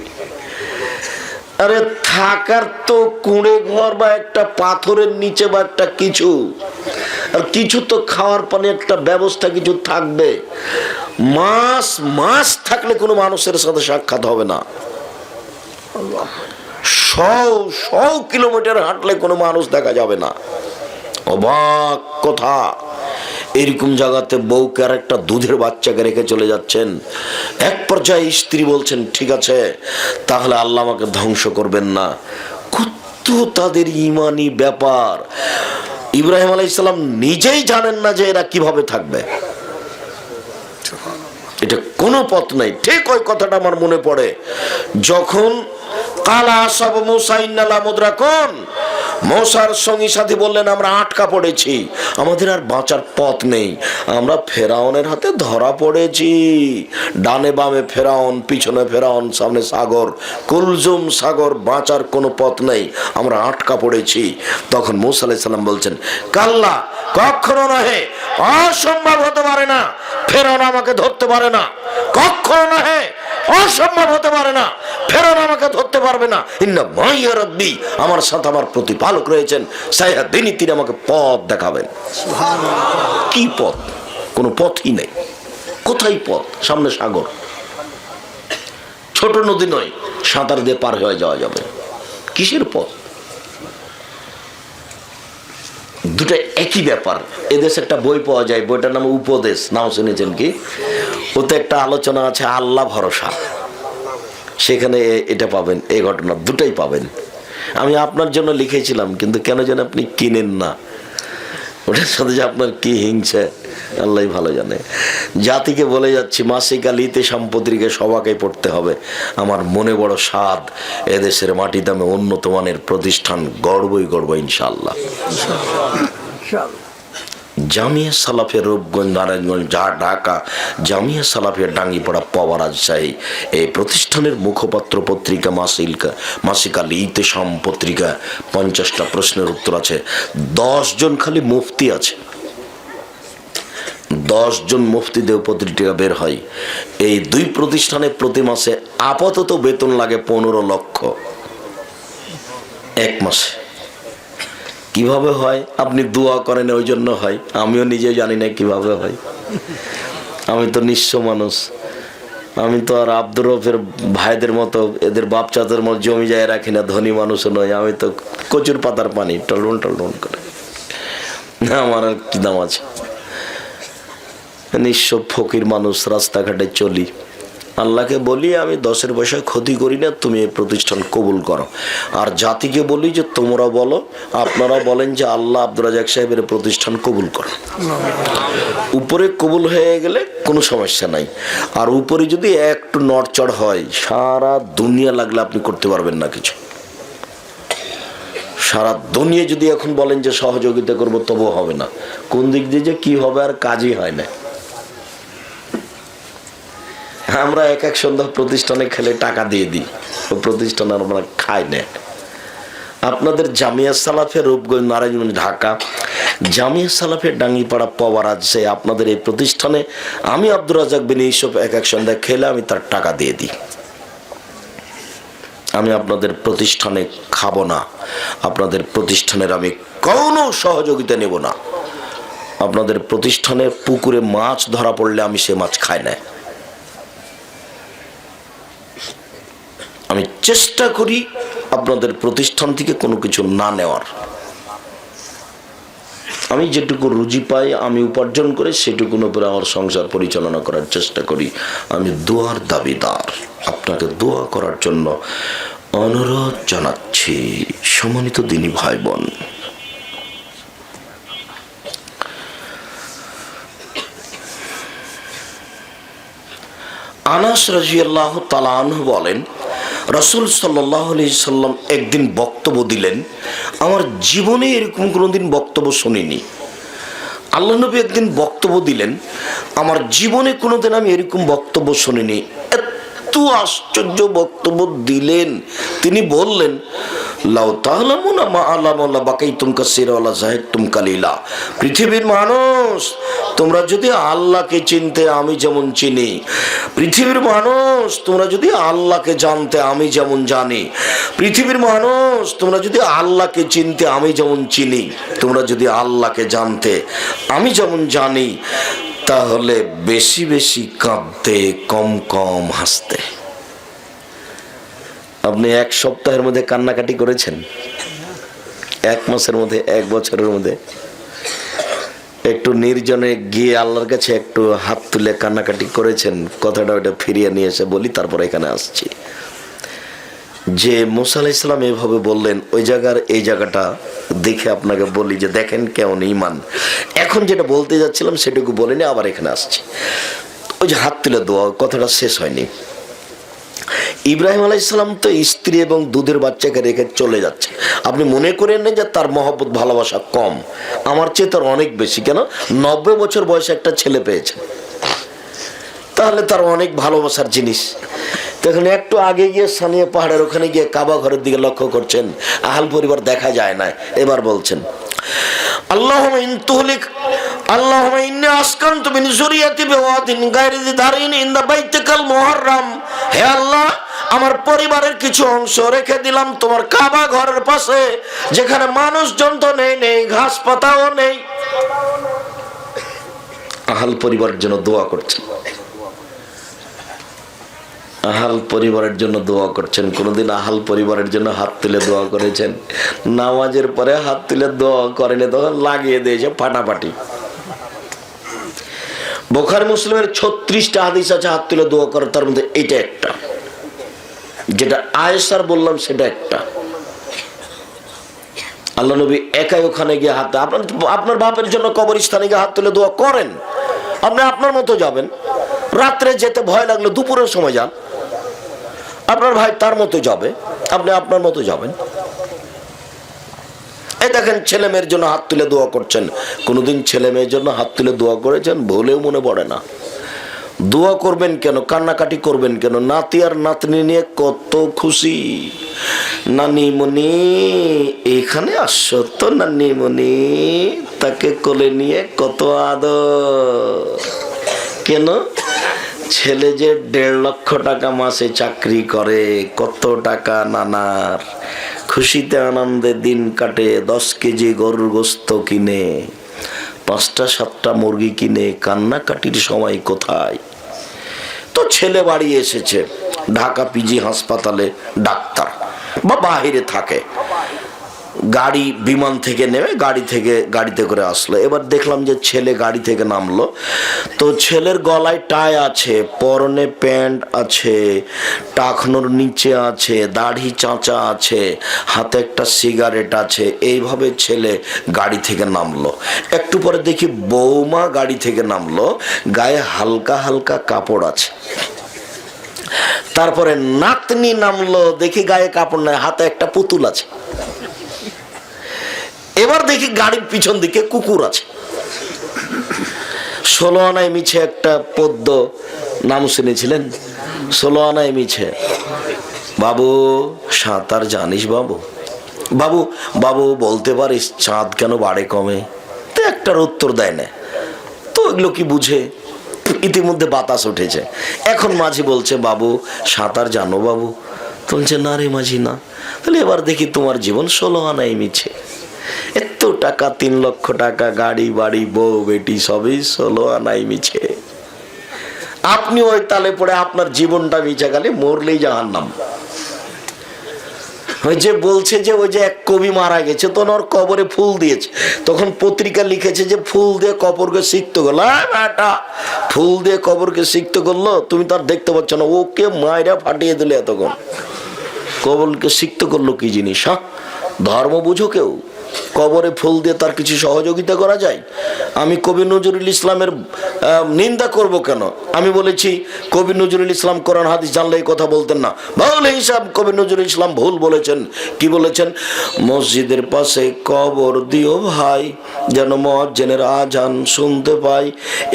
আরে থাকার তো কুঁড়ে ঘর বা একটা পাথরের নিচে বা একটা কিছু, আর কিছু তো খাওয়ার পানি একটা ব্যবস্থা কিছু থাকবে। মাস থাকলে কোনো মানুষের সাথে সাক্ষাৎ হবে না। 100 কিলোমিটার হাঁটলে কোনো মানুষ দেখা যাবে না। অবাক কথা, এরকম জায়গাতে বউকে আর একটা দুধের বাচ্চাকে রেখে চলে যাচ্ছেন। এক পর্যায়ে স্ত্রী বলছেন, ঠিক আছে, তাহলে আল্লাহ আমাকে ধ্বংস করবেন না। কত তাদের ইমানি ব্যাপার! ইব্রাহিম আলাইহিস সালাম নিজেই জানেন না যে এরা কিভাবে থাকবে, এটা কোনো পথ নাই। ঠিক ওই কথাটা আমার মনে পড়ে, যখন কালা আসাব মুসা ইন্নালা মুদরাকুন, মূসার সঙ্গী সাথী বললেন, আমরা আটকা পড়েছি, আমাদের আর বাঁচার পথ নেই, আমরা ফেরাউনের হাতে ধরা পড়েছি। ডানে বামে ফেরাউন, পিছনে ফেরাউন, সামনে সাগর, কুলজুম সাগর, বাঁচার কোনো পথ নেই, আমরা আটকা পড়েছি। তখন মূসা আলাইহিস সালাম বলছেন, কাল্লা, কখনো নহে, অসম্ভব হতে পারে না, ফেরাউন আমাকে ধরতে পারে না, কখনো নহে, অসম্ভব হতে পারে না, ফেরাউন আমাকে ধরতে পারবে না। ইন্না মাইয়া রাব্বি, আমার সাথে আমার প্রতিপালক রয়েছেন, সাইয়াদিনী, তিনি আমাকে পথ দেখাবেন। সুবহানাল্লাহ। কি পথ? কোনো পথই নেই। কোথায় পথ? সামনে সাগর, ছোট নদী নয়, সাঁতার দিয়ে পার হয়ে যাওয়া যাবে। কিসের পথ? দুটো একই ব্যাপার। এদেশে একটা বই পাওয়া যায়, বইটার নাম উপদেশ, নাম শুনেছেন কি? ওতে একটা আলোচনা আছে আল্লাহ ভরসা, সেখানে এটা পাবেন, এই ঘটনা দুটাই পাবেন। আমি আপনার জন্য লিখেছিলাম, কিন্তু কেন যেন আপনি কিনেন না। ওটার সাথে যে আপনার কি হিংসা আল্লাহ ভালো জানে। জাতিকে বলে যাচ্ছি, মাসিক আলিতে সম্পত্তিকে সবাকে পড়তে হবে। আমার মনে বড় স্বাদ, এদেশের মাটিতে আমি উন্নত মানের প্রতিষ্ঠান গড়বই ইনশাআল্লাহ। জামিয়া সালাফিয়া রূপগঞ্জ, নারায়ণগঞ্জ, ঢাকা, জামিয়া সালাফিয়া ডাঙ্গিপাড়া, পাওয়া, রাজশাহী, এই প্রতিষ্ঠানের মুখপাত্র পত্রিকা মাসিক আল ইতেসাম পত্রিকা, 50টা প্রশ্নের উত্তর আছে। 10 জন খালি মুফতি আছে, 10 জন মুফতিদের পত্রিকা বের হয়। এই 2 প্রতিষ্ঠানে প্রতি মাসে আপাতত বেতন লাগে 15 লক্ষ, এক মাসে। কিভাবে হয়? আপনি দোয়া করেন ওই জন্য হয়, আমিও নিজে জানি না কিভাবে হয়। আমি তো নিঃস্ব মানুষ, আমি তো আর আব্দুর রফের ভাইদের মতো, এদের বাপ চাচাদের মতো জমি যায় রাখি না, ধনী মানুষও নয়। আমি তো কচুর পাতার পানি, টলন করে। আমার আর কি দাম আছে? নিঃস্ব ফকির মানুষ, রাস্তাঘাটে চলি, আল্লাহকে বলি আমি 10 পয়সা ক্ষতি করি না, তুমি এই প্রতিষ্ঠান কবুল করো। আর জাতিকে বলি যে তোমরা বলো, আপনারা বলেন যে আল্লাহ আব্দুর রাজ্জাক সাহেবের প্রতিষ্ঠান কবুল করো। উপরে কবুল হয়ে গেলে কোনো সমস্যা নাই। আর উপরে যদি একটু নড়চড় হয়, সারা দুনিয়া লাগলে আপনি করতে পারবেন না কিছু। সারা দুনিয়া যদি এখন বলেন যে সহযোগিতা করবো, তবুও হবে না। কোন দিক দিয়ে যে কি হবে আর কাজই হয় না। আমরা এক এক সন্ধ্যা প্রতিষ্ঠানে খেলে টাকা দিয়ে দিই, ও প্রতিষ্ঠান আমরা খাই না। আপনাদের জামিয়া সালাফের রূপগঞ্জ, নারায়ণগঞ্জ, ঢাকা, জামিয়া সালাফের ডাঙ্গিপাড়া, পাওয়ার আছে আপনাদের এই প্রতিষ্ঠানে আমি আব্দুর রাজ্জাক বিন ইউসুফ এক এক সন্ধ্যায় খেলে আমি তার টাকা দিয়ে দিই। আমি আপনাদের প্রতিষ্ঠানে খাবো না, আপনাদের প্রতিষ্ঠানের আমি কোনো সহযোগিতা নেব না। আপনাদের প্রতিষ্ঠানে পুকুরে মাছ ধরা পড়লে আমি সে মাছ খাই না। আমি চেষ্টা করি আপনাদের প্রতিষ্ঠান থেকে কোনো কিছু না নেওয়ার। আমি যেটুকু রুজি পাই, আমি উপার্জন করে সেটুকুর উপরে আমার সংসার পরিচালনা করার চেষ্টা করি। আমি দোয়ার দাবিদার, আপনাকে দোয়া করার জন্য অনুরোধ জানাচ্ছি। সম্মানিত দিনী ভাই বোন, আনাস রাদিয়াল্লাহু তাআলা আনহু বলেন, রাসূল সাল্লাল্লাহু আলাইহি সাল্লাম একদিন বক্তব্য দিলেন, আমার জীবনে এরকম কোনোদিন বক্তব্য শুনিনি। আল্লাহ নবী একদিন বক্তব্য দিলেন, আমার জীবনে কোনোদিন আমি এরকম বক্তব্য শুনিনি। এত আশ্চর্য বক্তব্য দিলেন। তিনি বললেন, লাউ তা'লামুনা মা আ'লামা লাবাকাইতুম কাসীরা ওয়া লাযাহিকতুম কালীলা। পৃথিবীর মানুষ, তোমরা যদি আল্লাহকে চিনতে আমি যেমন চিনি, পৃথিবীর মানুষ তোমরা যদি আল্লাহকে জানতে আমি যেমন জানি, পৃথিবীর মানুষ তোমরা যদি আল্লাহকে চিনতে আমি যেমন চিনি, তোমরা যদি আল্লাহকে জানতে আমি যেমন জানি, তাহলে বেশি বেশি কাঁদতে, কম কম হাসতে। আপনি 1 সপ্তাহের মধ্যে কান্নাকাটি করেছেন? 1 মাসের মধ্যে, 1 বছরের মধ্যে একটু নির্জনে গিয়ে আল্লাহর কাছে একটু হাত তুলে কান্নাকাটি করেছেন? কথাটা ওটা ফিরিয়ে নিয়ে এসে বলি, তারপর এখানে আসছি। যে মুসা আলাইহিস সালাম এভাবে বললেন, ওই জায়গার এই জায়গাটা দেখে আপনাকে বলি যে দেখেন কেমন ঈমান। এখন যেটা বলতে যাচ্ছিলাম সেটুকু বলিনি, আবার এখানে আসছি। ওই যে হাত তুলে দোয়া, কথাটা শেষ হয়নি। ইব্রাহিম আলাইহিস সালাম তো স্ত্রী এবং দুধের বাচ্চাকে রেখে চলে যাচ্ছে। আপনি মনে করেন না যে তার মহব্বত ভালোবাসা কম, আমার চেয়ে তার অনেক বেশি। কেন? 90 বছর বয়সে একটা ছেলে পেয়েছে, তাহলে তার অনেক ভালোবাসার জিনিস। তখন একটু আগে গিয়ে সানিয়া পাহাড়ের ওখানে গিয়ে কাবা ঘরের দিকে লক্ষ্য করছেন, আহাল পরিবার দেখা যায় না। এবার বলছেন, আল্লাহুম্মা ইন তুহলিক, আল্লাহুম্মা ইন্নী আসকানতু মিন যুররিয়াতি বিওয়াদিন গায়রি যি দারিন ইনদা বাইতিকাল মুহাররাম। হে আল্লাহ, আমার পরিবারের কিছু অংশ রেখে দিলাম তোমার কাবা ঘরের পাশে, যেখানে মানুষজন তো নেই, ঘাস পাতাও নেই। আহাল পরিবারের জন্য দোয়া করছেন, আহাল পরিবারের জন্য দোয়া করছেন। কোনদিন আহাল পরিবারের জন্য হাত তুলে দোয়া করেছেন? নামাজের পরে হাত তুলে দোয়া করেন, তখন লাগিয়ে দিয়েছে ফাটাফাটি। বুখারী মুসলিমের 36টা হাদিস আছে হাত তুলে দোয়া করার, তার মধ্যে এটা একটা। যেটা আয়েশার বললাম সেটা একটা। আল্লাহ নবী একাই ওখানে গিয়ে হাত, আপনার বাপের জন্য কবরস্থানে গিয়ে হাত তুলে দোয়া করেন। আপনি আপনার মতো যাবেন, রাত্রে যেতে ভয় লাগলো দুপুরের সময় যান, আপনার ভাই তার মতো যাবে, আপনি আপনার মতো যাবেন। এই দেখেন ছেলে মেয়ের জন্য হাত তুলে দোয়া করছেন। কোনোদিন ছেলে মেয়ের জন্য হাত তুলে দোয়া করেছেন? ভুলেও মনে পড়ে না। দোয়া করবেন কেন, কান্নাকাটি করবেন কেন? নাতি আর নাতনি নিয়ে কত খুশি। নানিমণি এখানে আসছো তো, নানিমণি, তাকে কোলে নিয়ে কত আদর। কেন? ছেলে যে 1.5 লক্ষ টাকা মাসে চাকরি করে, কত টাকা নানার খুশিতে আনন্দে দিন কাটে। 10 কেজি গরুর গোস্ত কিনে, 5টা 7টা মুরগি কিনে, কান্নাকাটির সময় কোথায়? তো ছেলে বাড়ি এসেছে, ঢাকা পিজি হাসপাতালে ডাক্তার বা বাহিরে থাকে, গাড়ি বিমান থেকে নেমে গাড়িতে করে আসলো। এবার দেখলাম যে ছেলে গাড়ি থেকে নামলো, তো ছেলের গলায় টাই আছে, পরনে প্যান্ট আছে, টাকনোর নিচে আছে, দাড়ি চাঁচা আছে, হাতে একটা সিগারেট আছে। এইভাবে ছেলে গাড়ি থেকে নামলো। একটু পরে দেখি বৌমা গাড়ি থেকে নামলো, গায়ে হালকা হালকা কাপড় আছে। তারপরে নাতনি নামলো, দেখি গায়ে কাপড় নাই, হাতে একটা পুতুল আছে। এবার দেখি গাড়ির পিছন দিকে কুকুর আছে। 16 আনায় মিছে একটা পদ্য, নাম শুনেছিলেন? 16 আনায় মিছে। বাবু সাঁতার জানিস বাবু? বাবু বাবু বলতে পারিস চাঁদ কেন বাড়ে কমে? তো একটার উত্তর দেয় না। তো এগুলো কি বুঝে? ইতিমধ্যে বাতাস উঠেছে। এখন মাঝি বলছে বাবু সাঁতার জানো বাবু? তো বলছে না রে মাঝি না। তাহলে এবার দেখি তোমার জীবন 16 আনায় মিছে। এত টাকা, 3 লক্ষ টাকা, গাড়ি বাড়ি, বউ বেটি, সবই 16 আনায় মিছে। আপনি ওই তালে পড়ে আপনার জীবনটা মিছে গেলে মরলেই জাহান্নাম। ওই যে বলছে যে ওই যে এক কবি মারা গেছে, তখন ওর কবরে ফুল দিয়েছে, তখন পত্রিকা লিখেছে যে ফুল দিয়ে কবরকে সিক্ত করলো। ফুল দিয়ে কবরকে সিক্ত করলো, তুমি তার দেখতে পাচ্ছ না, ওকে মায়েরা ফাটিয়ে দিলে। এতক্ষণ কবরকে সিক্ত করলো কি জিনিস? হ্যাঁ, ধর্ম বুঝো কেউ? কবরে ফুল দিয়ে তার কিছু সহযোগিতা করা যায়? আমি কবি নজরুল ইসলামের নিন্দা করব কেন? আমি বলেছি কবি নজরুল ইসলাম কোরআন হাদিস জানলে এই কথা বলতেন না। বলে হিসাব কবি নজরুল ইসলাম ভুল বলেছেন। কি বলেছেন? মসজিদের পাশে কবর দিও ভাই, যেন মুয়াজ্জিনের আজান শুনতে পাই,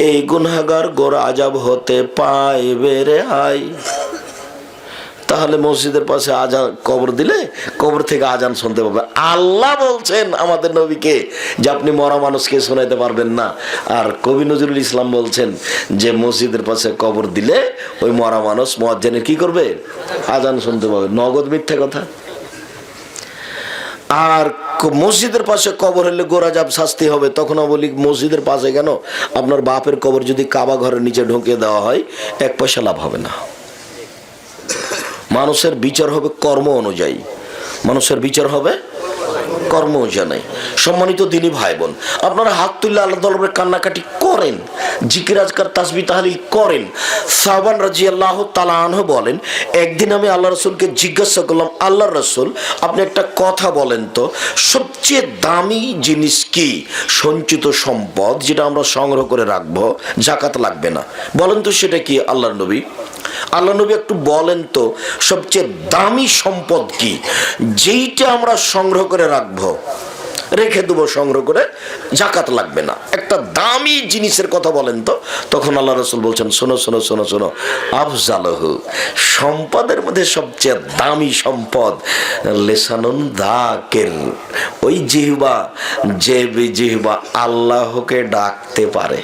এই গুনাহগার গোর আযাব হতে পাইবে রেহাই। তাহলে মসজিদের পাশে আজান কবর দিলে কবর থেকে আজান শুনতে পাবে। আল্লাহ বলছেন আমাদের নবীকে যে আপনি মরা মানুষকে শোনাইতে পারবেন না, আর কবি নজরুল ইসলাম বলছেন যে মসজিদের পাশে কবর দিলে ওই মরা মানুষ মুয়াজ্জিনের কি করবে? আজান শুনতে পাবে। নগদ মিথ্যা কথা। আর মসজিদের পাশে কবর হলে গোরাজাব শাস্তি হবে। তখন বলি মসজিদের পাশে কেন? আপনার বাপের কবর যদি কাবা ঘরের নিচে ঢুকিয়ে দেওয়া হয়, 1 পয়সা লাভ হবে না। মানুষের বিচার হবে কর্ম অনুযায়ী। মানুষের বিচার হবে কর্ম অনুযায়ী। সম্মানিত দিনী ভাই বোন, আপনারা হাত তুললে আল্লাহ দরবারে কান্নাকাটি করেন, জিকির আজকার তাসবিহ তাহলিল করেন। সাওবান রাদিয়াল্লাহু তাআলা আনহু বলেন, একদিন আমি আল্লাহ রাসূলকে জিজ্ঞাসা করলাম, আল্লাহ রাসূল আপনি একটা কথা বলেন তো, সবচেয়ে দামি জিনিস কি? সঞ্চিত সম্পদ যেটা আমরা সংগ্রহ করে রাখবো, যাকাত লাগবে না, বলেন তো সেটা কি আল্লাহর নবী? আল্লাহ নবী একটু বলেন তো সবচেয়ে দামি সম্পদ কি, যেইটা আমরা সংগ্রহ করে রাখবো, রেখে দেবো সংগ্রহ করে, যাকাত লাগবে না, একটা দামি জিনিসের কথা বলেন তো। তখন আল্লাহ রাসূল বলছেন, শোনো শোনো শোনো শোনো, আফজালহু, সম্পদের মধ্যে সবচেয়ে দামি সম্পদ লিসানুন যাকির, ওই জিহ্বা, যে জিহ্বা আল্লাহকে ডাকতে পারে।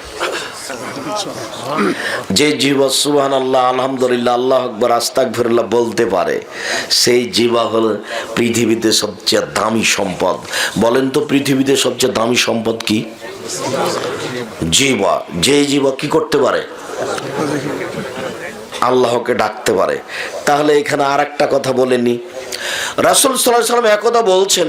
যে জিহ্বা সুবহানাল্লাহ, আলহামদুলিল্লাহ, আল্লাহু আকবার, আস্তাগফিরুল্লাহ বলতে পারে, সেই জিহ্বা হলো পৃথিবীতে সবচেয়ে দামি সম্পদ। বলেন তো পৃথিবীতে সবচেয়ে দামি সম্পদ কি? জিহ্বা। যে জিহ্বা কি করতে পারে? আল্লাহকে ডাকতে পারে। তাহলে এখানে আর একটা কথা বলেনি, রাসূল সাল্লাল্লাহু আলাইহি ওয়াসাল্লাম একদা বলছেন,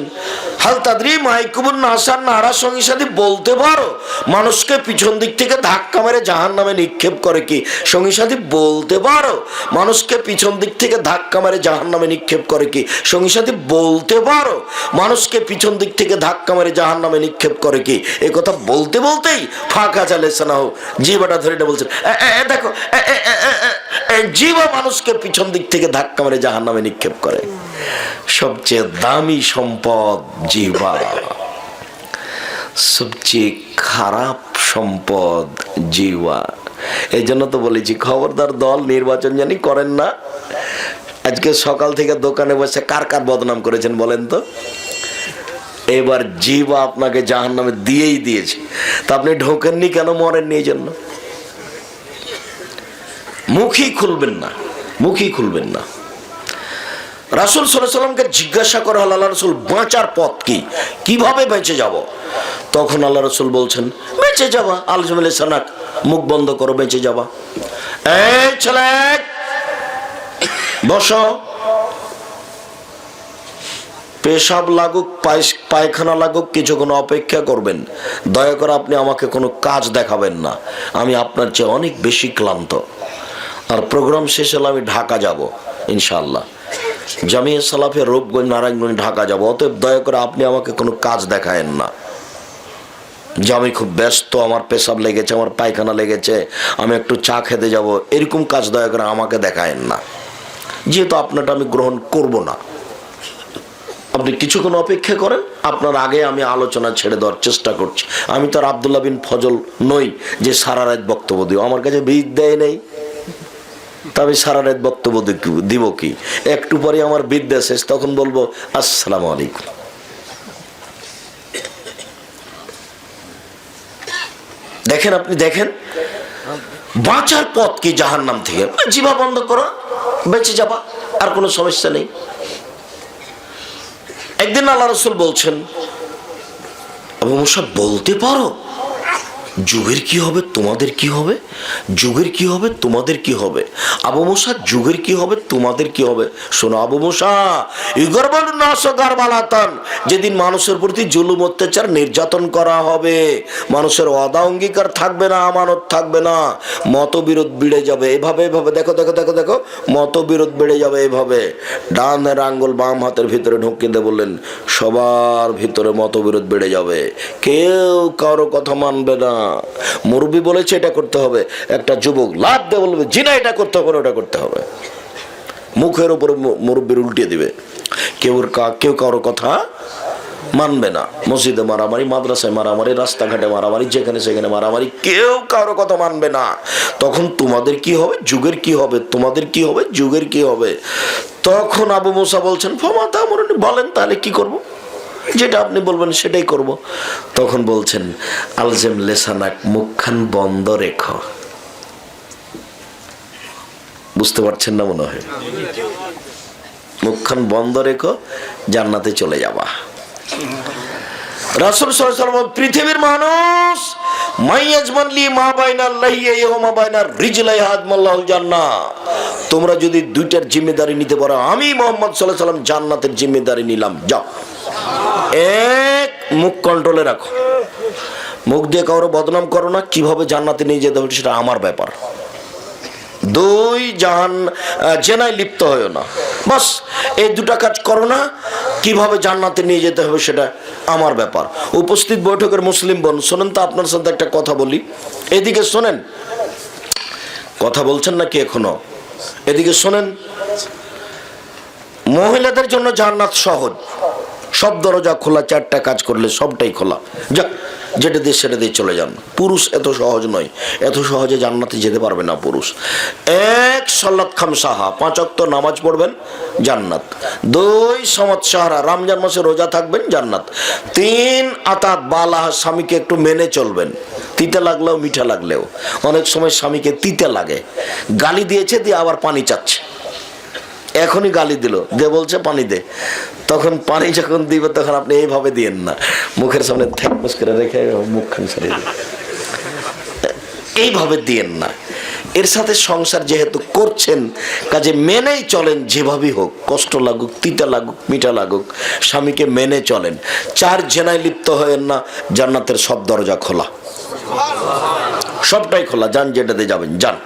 হাল তাদরি মাইকুবুন নাসান, নারা সঙ্গী সাথী বলতে পারো মানুষকে পিছন দিক থেকে ধাক্কা মেরে জাহান্নামে নিক্ষেপ করে কি? সঙ্গী সাথী বলতে পারো মানুষকে পিছন দিক থেকে ধাক্কা মেরে জাহান্নামে নিক্ষেপ করে কি? সঙ্গী সাথী বলতে পারো মানুষকে পিছন দিক থেকে ধাক্কা মেরে জাহান্নামে নিক্ষেপ করে কি? এই কথা বলতে বলতেই ফাঁকা চালেছে না, জিহ্বাটা ধরে বলছেন, দেখো জিহ্বা মানুষকে পিছন দিক থেকে ধাক্কা মেরে জাহান্নামে নিক্ষেপ করে। সবচেয়ে দামি সম্পদ জিহ্বা, সবচেয়ে খারাপ সম্পদ জিহ্বা। এই জন্য তো বলেছি খবরদার দল নির্বাচন জানি করেন না। আজকে সকাল থেকে দোকানে বসে কার কার বদনাম করেছেন বলেন তো? এবার জিহ্বা আপনাকে জাহান্নামে দিয়েই দিয়েছে, তা আপনি ঢোকেননি কেন? মরেননি এই জন্য। মুখই খুলবেন না, মুখই খুলবেন না। রাসূল সাল্লাল্লাহু আলাইহি ওয়াসাল্লামকে জিজ্ঞাসা করা হলো, আল্লাহ রাসূল বাঁচার পথ কি, কিভাবে বেঁচে যাব? তখন আল্লাহ রাসূল বলছেন, বেঁচে যাওয়া আলজমেলে সানাক, মুখ বন্ধ করো, বেঁচে যাওয়া। এই ছেলে বসো, পেশাব লাগুক, পায়খানা লাগুক, কিছুক্ষণ অপেক্ষা করবেন। দয়া করে আপনি আমাকে কোনো কাজ দেখাবেন না, আমি আপনার চেয়ে অনেক বেশি ক্লান্ত। আর প্রোগ্রাম শেষ হলে আমি ঢাকা যাব ইনশাআল্লাহ, জামিয়া সালাফের রূপগঞ্জ নারায়ণগঞ্জ ঢাকা যাব। অতএব দয়া করে আপনি আমাকে কোনো কাজ দেখায়েন না যে আমি খুব ব্যস্ত, আমার পেশাব লেগেছে, আমার পায়খানা লেগেছে, আমি একটু চা খেতে যাব, এরকম কাজ দয়া করে আমাকে দেখায়েন না, যেহেতু আপনারটা আমি গ্রহণ করব না। আপনি কিছুক্ষণ অপেক্ষা করেন, আপনার আগে আমি আলোচনা ছেড়ে দেওয়ার চেষ্টা করছি। আমি তো আর আব্দুল্লাহ বিন ফজল নই যে সারা রাত বক্তব্য দিব, আমার কাছে বিদ্যাই নেই, তবে সারা রাত বক্তব্য দিব কি? একটু পরে আমার বিদ্যা শেষ, তখন বলবো আসসালামু আলাইকুম। দেখেন, আপনি দেখেন বাঁচার পথ কি জাহান্নাম থেকে? জিভা বন্ধ করো, বেঁচে যাবা, আর কোনো সমস্যা নেই। একদিন আল্লাহ রাসূল বলছেন, আবু মুসা বলতে পারো যুগের কি হবে, তোমাদের কি হবে? যুগের কি হবে, তোমাদের কি হবে? আবু মুসা, যুগের কি হবে, তোমাদের কি হবে? শোনো আবু মুসা, যেদিন মানুষের প্রতি জুলুম, অত্যাচার, নির্যাতন করা হবে, মানুষের ওয়াদা অঙ্গীকার থাকবে না, আমানত থাকবে না, মতবিরোধ বেড়ে যাবে। এভাবে এভাবে দেখো দেখো দেখো দেখো, মতবিরোধ বেড়ে যাবে এভাবে। ডানের আঙ্গুল বাম হাতের ভিতরে ঢুকিয়ে দিয়ে বললেন, সবার ভিতরে মতবিরোধ বেড়ে যাবে, কেউ কারো কথা মানবে না। মুরব্বী বলেছে এটা করতে হবে, একটা যুবক লাভ দিয়ে বলবে জিনা এটা করতে হবে, ওটা করতে হবে, মুখের উপরে মুরব্বীর উল্টিয়ে দিবে। কেউ কারো কথা মানবে না। মসজিদে মারামারি, মাদ্রাসায় মারামারি, রাস্তাঘাটে মারামারি, যেখানে সেখানে মারামারি, কেউ কারো কথা মানবে না। তখন তোমাদের কি হবে, যুগের কি হবে, তোমাদের কি হবে, যুগের কি হবে? তখন আবু মুসা বলছেন, ফামাতা আমরুনি, বলেন তাহলে কি করব? যেটা আপনি বলবেন সেটাই করব। তখন বলছেন, আলজেম লেসানাক, মুখখান বন্ধ রেখো। বুঝতে পারছেন না মনে হয়? মুখখান বন্ধ রেখো, জান্নাতে চলে যাবা। রাসূল সাল্লাল্লাহু আলাইহি ওয়াসাল্লাম, পৃথিবীর মানুষ মাইয়াজমানলি মা বাইনাল লাইহি ওয়া মা বাইনার রিজলাই হাদমাল্লাহুল জান্নাহ, তোমরা যদি দুইটার জিম্মেদারি নিতে পারো, আমি মুহাম্মদ সাল্লাল্লাহু আলাইহি ওয়াসাল্লাম জান্নাতের জিম্মেদারি নিলাম। যাও, এক, মুখ কন্ট্রোলে রাখো, মুখ দিয়ে কারো বদনাম করো না, কিভাবে জান্নাতে নিয়ে যেতে হবে সেটা আমার ব্যাপার। দুই, জেনায় লিপ্ত হয়েও না, বাস এই দুটা কাজ করো না, কিভাবে জান্নাতে নিয়ে যেতে হবে সেটা আমার ব্যাপার। উপস্থিত বৈঠকের মুসলিম বোন, শোনেন তো, আপনার সাথে একটা কথা বলি, এদিকে শোনেন। কথা বলছেন নাকি এখনো? এদিকে শোনেন। মহিলাদের জন্য জান্নাত সহজ, সব দরজা খোলা, চারটা কাজ করলে সবটাই খোলা, যাক যেটা দিয়ে সেটা দিয়ে চলে যান। পুরুষ এত সহজ নয়, এত সহজে জান্নাতে যেতে পারবে না পুরুষ। এক, সালাত খামসাহা, 5 ওয়াক্ত নামাজ পড়বেন, জান্নাত। 2, সামাত সাহারা, রমজান মাসে রোজা থাকবেন, জান্নাত। 3, আতাত বালাহ, স্বামীকে একটু মেনে চলবেন, তিতে লাগলেও মিঠা লাগলেও। অনেক সময় স্বামীকে তিতে লাগে, গালি দিয়েছে দিয়ে আবার পানি চাচ্ছে, এখনই গালি দিল, যে বলছে পানি দে, তখন পানি যখন দিবে তখন আপনি এইভাবে দিয়েন না, মুখের সামনে থ্যাকমস করে রেখে মুখখান সরিয়ে দিন, এইভাবে দিয়েন না। এর সাথে সংসার যেহেতু করছেন, কাজে মেনেই চলেন, যেভাবেই হোক, কষ্ট লাগুক, তিতা লাগুক, মিঠা লাগুক, স্বামীকে মেনে চলেন। 4, জেনায় লিপ্ত হয়েন না, জান্নাতের সব দরজা খোলা, সবটাই খোলা, যান যেটাতে যাবেন যান।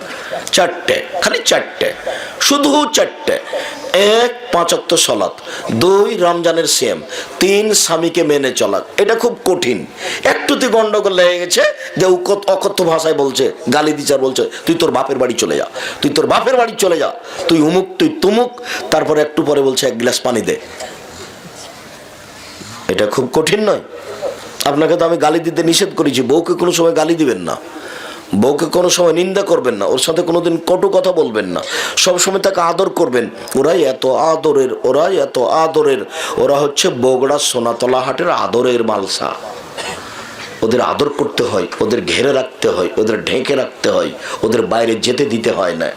4টে, খালি 4টে, শুধু 4টে। 1, 5 ওয়াক্ত সালাত। 2, রমজানের সিয়াম। 3, স্বামীকে মেনে চলা। এটা খুব কঠিন, একটুতে গন্ডগোল লেগে গেছে, যে অকথ্য ভাষায় বলছে, গালি দিচার বলছে, তুই তোর বাপের বাড়ি চলে যা, তুই তোর বাপের বাড়ি চলে যা, তুই উমুক, তুই তুমুক, তারপরে একটু পরে বলছে 1 গ্লাস পানি দে। এটা খুব কঠিন নয়? আপনাকে তো আমি গালি দিতে নিষেধ করেছি, বউকে কোনো সময় গালি দিবেন না, বউকে কোনো সময় নিন্দা করবেন না, ওর সাথে কোনোদিন কটু কথা বলবেন না, সবসময় তাকে আদর করবেন। ওরাই এত আদরের, ওরাই এত আদরের, ওরা হচ্ছে বগুড়া সোনাতলা হাটের আদরের মালসা। ওদের আদর করতে হয়, ওদের ঘেরে রাখতে হয়, ওদের ঢেকে রাখতে হয়, ওদের বাইরে যেতে দিতে হয় না।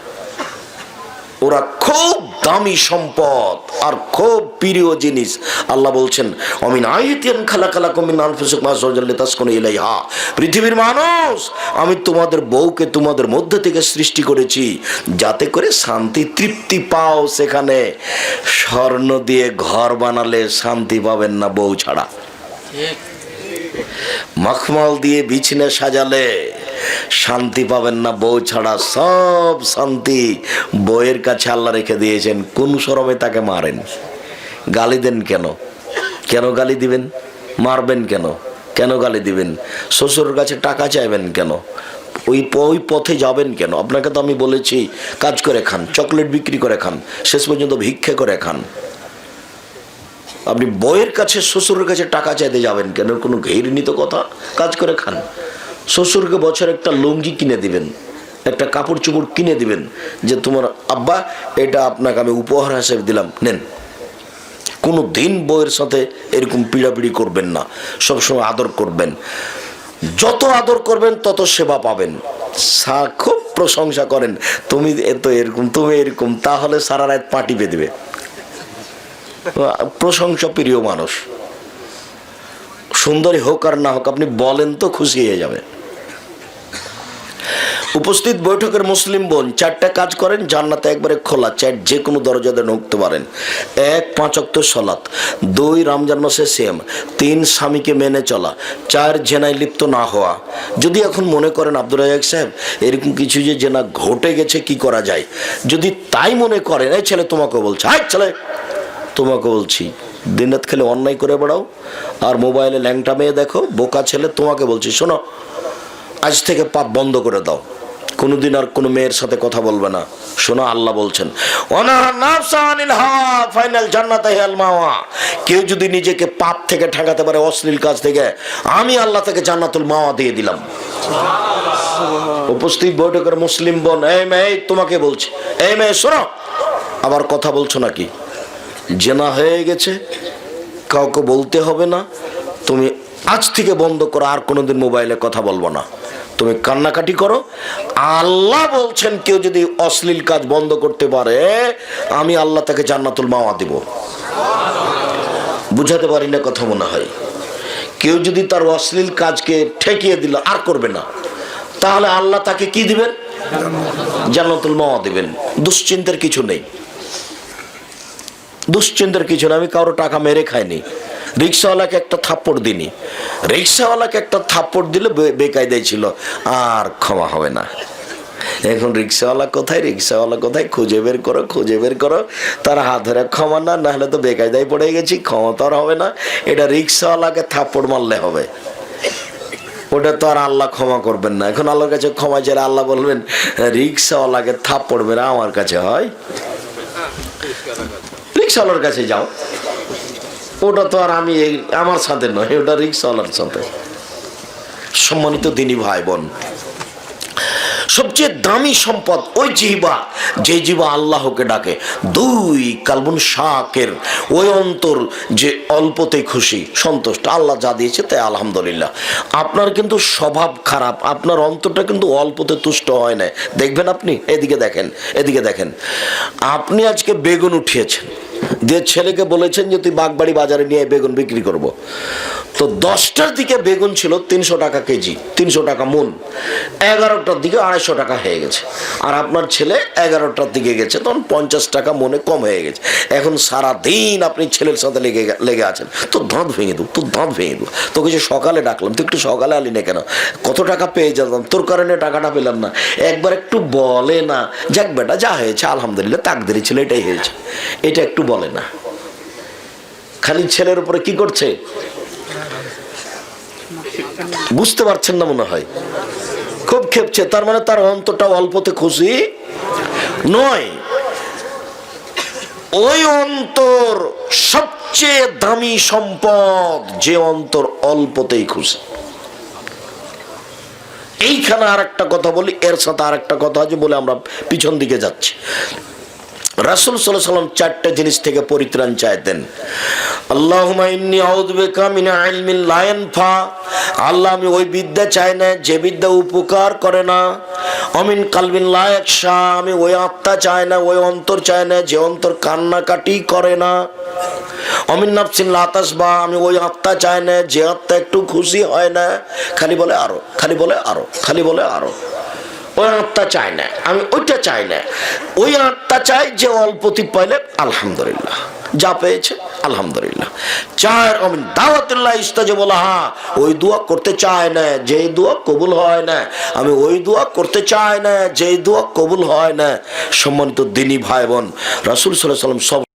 ওরা খুব দামি সম্পদ আর খুব প্রিয় জিনিস। আল্লাহ বলছেন অমিন আয়াতিন খালাকালাকুম মিন আনফুসিকুম আজওয়াজাল লিতাসকুনু ইলাইহা, পৃথিবীর মানুষ আমি তোমাদের বউকে তোমাদের মধ্যে থেকে সৃষ্টি করেছি যাতে করে শান্তি তৃপ্তি পাও সেখানে। স্বর্ণ দিয়ে ঘর বানালে শান্তি পাবেন না বউ ছাড়া, মখমল দিয়ে বিছানা সাজালে শান্তি পাবেন না বউ ছাড়া। সব শান্তি বউয়ের কাছে আল্লাহ রেখে দিয়েছেন। কোন শরমে তাকে মারেন, গালি দেন কেন? কেন গালি দিবেন? মারবেন কেন? কেন গালি দিবেন? শ্বশুরের কাছে টাকা চাইবেন কেন? ওই পথে যাবেন কেন? আপনাকে তো আমি বলেছি কাজ করে খান, চকলেট বিক্রি করে খান, শেষ পর্যন্ত ভিক্ষে করে খান। আপনি বউয়ের কাছে শ্বশুরের কাছে টাকা চাইতে যাবেন কেন? কোনো ঘৃণিত কথা। কাজ করে খান। শ্বশুরকে বছর একটা লুঙ্গি কিনে দিবেন, একটা কাপড় চোপড় কিনে দিবেন, যে তোমার আব্বা এটা আপনাকে আমি উপহার হিসেবে দিলাম, নেন। কোনো দিন বউয়ের সাথে এরকম পিড়াপিড়ি করবেন না, সবসময় আদর করবেন। যত আদর করবেন তত সেবা পাবেন। খুব প্রশংসা করেন, তুমি এত এরকম, তুমি এরকম, তাহলে সারা রাত পাটি বেঁধবে। প্রশংসা প্রিয় মানুষ, সুন্দরী হোক আর না হোক, আপনি বলেন তো খুশি হয়ে যাবে। উপস্থিত বৈঠকের মুসলিম বোন, 4টা কাজ করেন, জান্নাতে একবারে খোলা, যে কোনো দরজাতে ঢুকতে পারেন। 1 5 ওয়াক্ত সালাত, 2 রমজান মাসে সিয়াম, 3 স্বামীকে মেনে চলা, 4 জেনায় লিপ্ত না হওয়া। যদি এখন মনে করেন আব্দুর রাজ্জাক সাহেব এরকম কিছু যে জেনা ঘটে গেছে কি করা যায়, যদি তাই মনে করেন, এই ছেলে তোমাকে বলছে, হাই ছেলে তোমাকে বলছি, দিনরাত খেলে অন্যায় করে বেড়াও আর মোবাইলে ল্যাংটা মেয়ে দেখো, বোকা ছেলে, তোমাকে বলছি শোনো, আজ থেকে পাপ বন্ধ করে দাও, কোনোদিন আর কোনো মেয়ের সাথে কথা বলবে না। শোনো, আল্লাহ বলছেন কেউ যদি নিজেকে পাপ থেকে ঠেকাতে পারে, অশ্লীল কাজ থেকে, আমি আল্লাহ থেকে জান্নাতুল মাওয়া দিয়ে দিলাম। উপস্থিত বৈঠকের মুসলিম বোন, এই মেয়ে তোমাকে বলছি, এই মেয়ে শোনো, আবার কথা বলছো নাকি? জেনা হয়ে গেছে, কাউকে বলতে হবে না, তুমি আজ থেকে বন্ধ করো, আর কোনোদিন মোবাইলে কথা বলবো না, তুমি কান্নাকাটি করো। আল্লাহ বলছেন কেউ যদি অশ্লীল কাজ বন্ধ করতে পারে, আমি আল্লাহ তাকে জান্নাতুল মাওয়া দিব। বুঝাতে পারি না কথা মনে হয়? কেউ যদি তার অশ্লীল কাজকে ঠেকিয়ে দিল, আর করবে না, তাহলে আল্লাহ তাকে কি দিবেন? জান্নাতুল মাওয়া দিবেন। দুশ্চিন্তার কিছু নেই, দুশ্চিন্তার কিছু নেই। আমি কারো টাকা মেরে খাইনি, রিক্সাওয়ালাকে একটা থাপ্পড় দিনি, রিক্সাওয়ালাকে একটা থাপ্পড় দিলে বেকায়দায় ছিল, আর ক্ষমা হবে না। এখন রিক্সাওয়ালা কোথায়, রিক্সাওয়ালা কোথায়, খুঁজে বের করো, খুঁজে বের করো, তার হাত ধরে ক্ষমা না, নাহলে তো বেকায়দায় পড়ে গেছি, ক্ষমা তো আর হবে না। এটা রিক্সাওয়ালাকে থাপ্পড় মারলে হবে, ওটা তো আর আল্লাহ ক্ষমা করবেন না। এখন আল্লাহর কাছে ক্ষমা চাইলে আল্লাহ বলবেন রিক্সাওয়ালাকে থাপ্পড় মেরে আমার কাছে হয়? রিক্সাওয়ালার কাছে যাও, ওটা তো আর আমি আমার সাথে নয়, ওটা রিক্সাওয়ালার সাথে। সম্মানিত দিনী ভাই বোন, সবচেয়ে দামি সম্পদ ওই জিহ্বা, যে জিহ্বা আল্লাহকে ডাকে। 2 কালবুন শাকের, ওই অন্তর যে অল্পতে খুশি সন্তুষ্ট, আল্লাহ যা দিয়েছে তাই আলহামদুলিল্লাহ। আপনার কিন্তু স্বভাব খারাপ, আপনার অন্তরটা কিন্তু অল্পতে তুষ্ট হয় না। দেখবেন আপনি, এদিকে দেখেন, এদিকে দেখেন, আপনি আজকে বেগুন উঠিয়েছেন, যে ছেলেকে বলেছেন যে তুই বাগবাড়ি বাজারে নিয়ে বেগুন বিক্রি করব, তো 10টার দিকে বেগুন ছিল 300 টাকা কেজি, 300 টাকা মন, 11টার দিকে 250 টাকা হয়ে গেছে। আর আপনার ছেলে 11টার দিকে গেছে, তখন 50 টাকা মনে কম হয়ে গেছে। এখন সারাদিন আপনি ছেলের সাথে লেগে আছেন, তোর দাঁত ভেঙে দেবো, তোর দাঁত ভেঙে দেবো, তোকে যে সকালে ডাকলাম, তুই একটু সকালে আলি না কেন, কত টাকা পেয়ে যেতাম, তোর কারণে টাকাটা পেলাম না, একবার একটু বলে না, যাক বেটা যা হয়েছে আলহামদুলিল্লাহ, তাকদীরে ছিল এটাই হয়েছে, এটা একটু বলে না। খালি ছেলের উপরে কি করছে বুঝতে পারছেন না মনে হয়, খুব খেপছে। তার মানে তার অন্তরটা অল্পতে খুশি নয়। ওই অন্তর সবচেয়ে দামি সম্পদ, যে অন্তর অল্পতেই খুশি। এইখানে আর একটা কথা বলি, এর সাথে আর একটা কথা আছে বলে আমরা পিছন দিকে যাচ্ছি। রাসূল সাল্লাল্লাহু আলাইহি ওয়াসাল্লাম চারটা জিনিস থেকে পরিত্রাণ চাইতেন। আল্লাহুম্মা ইন্নী আউযু বিকা মিন ইলমিন লা ইয়ানফা, আল্লাহ আমি ওই বিদ্যা চাই না যে বিদ্যা উপকার করে না। অমিন কালবিন লা ইয়াখশা, আমি ওই আত্মা চাই না, ওই অন্তর চাই না যে অন্তর কান্নাকাটি করে না। অমিন নাফসিন লা তাসবা, আমি ওই আত্মা চাই না যে আত্মা একটু খুশি হয় না, খালি বলে আরো, খালি বলে আরো, খালি বলে আরো। ওই আত্মা চাই না, আমি ওইটা চাই না। ওই আত্মা চাই যে অল্পতি পাইলে আলহামদুলিল্লাহ, যা পেয়েছে আলহামদুলিল্লাহ। চার অমিন দাওয়াতুল্লাহ ইস্তাজাব লাহা, ওই দোয়া করতে চায় না যে দোয়া কবুল হয় না, আমি ওই দোয়া করতে চাই না যে দোয়া কবুল হয় না। সম্মানিত দ্বীনি ভাই বোন, রাসূল সাল্লাল্লাহু আলাইহি ওয়াসাল্লাম সব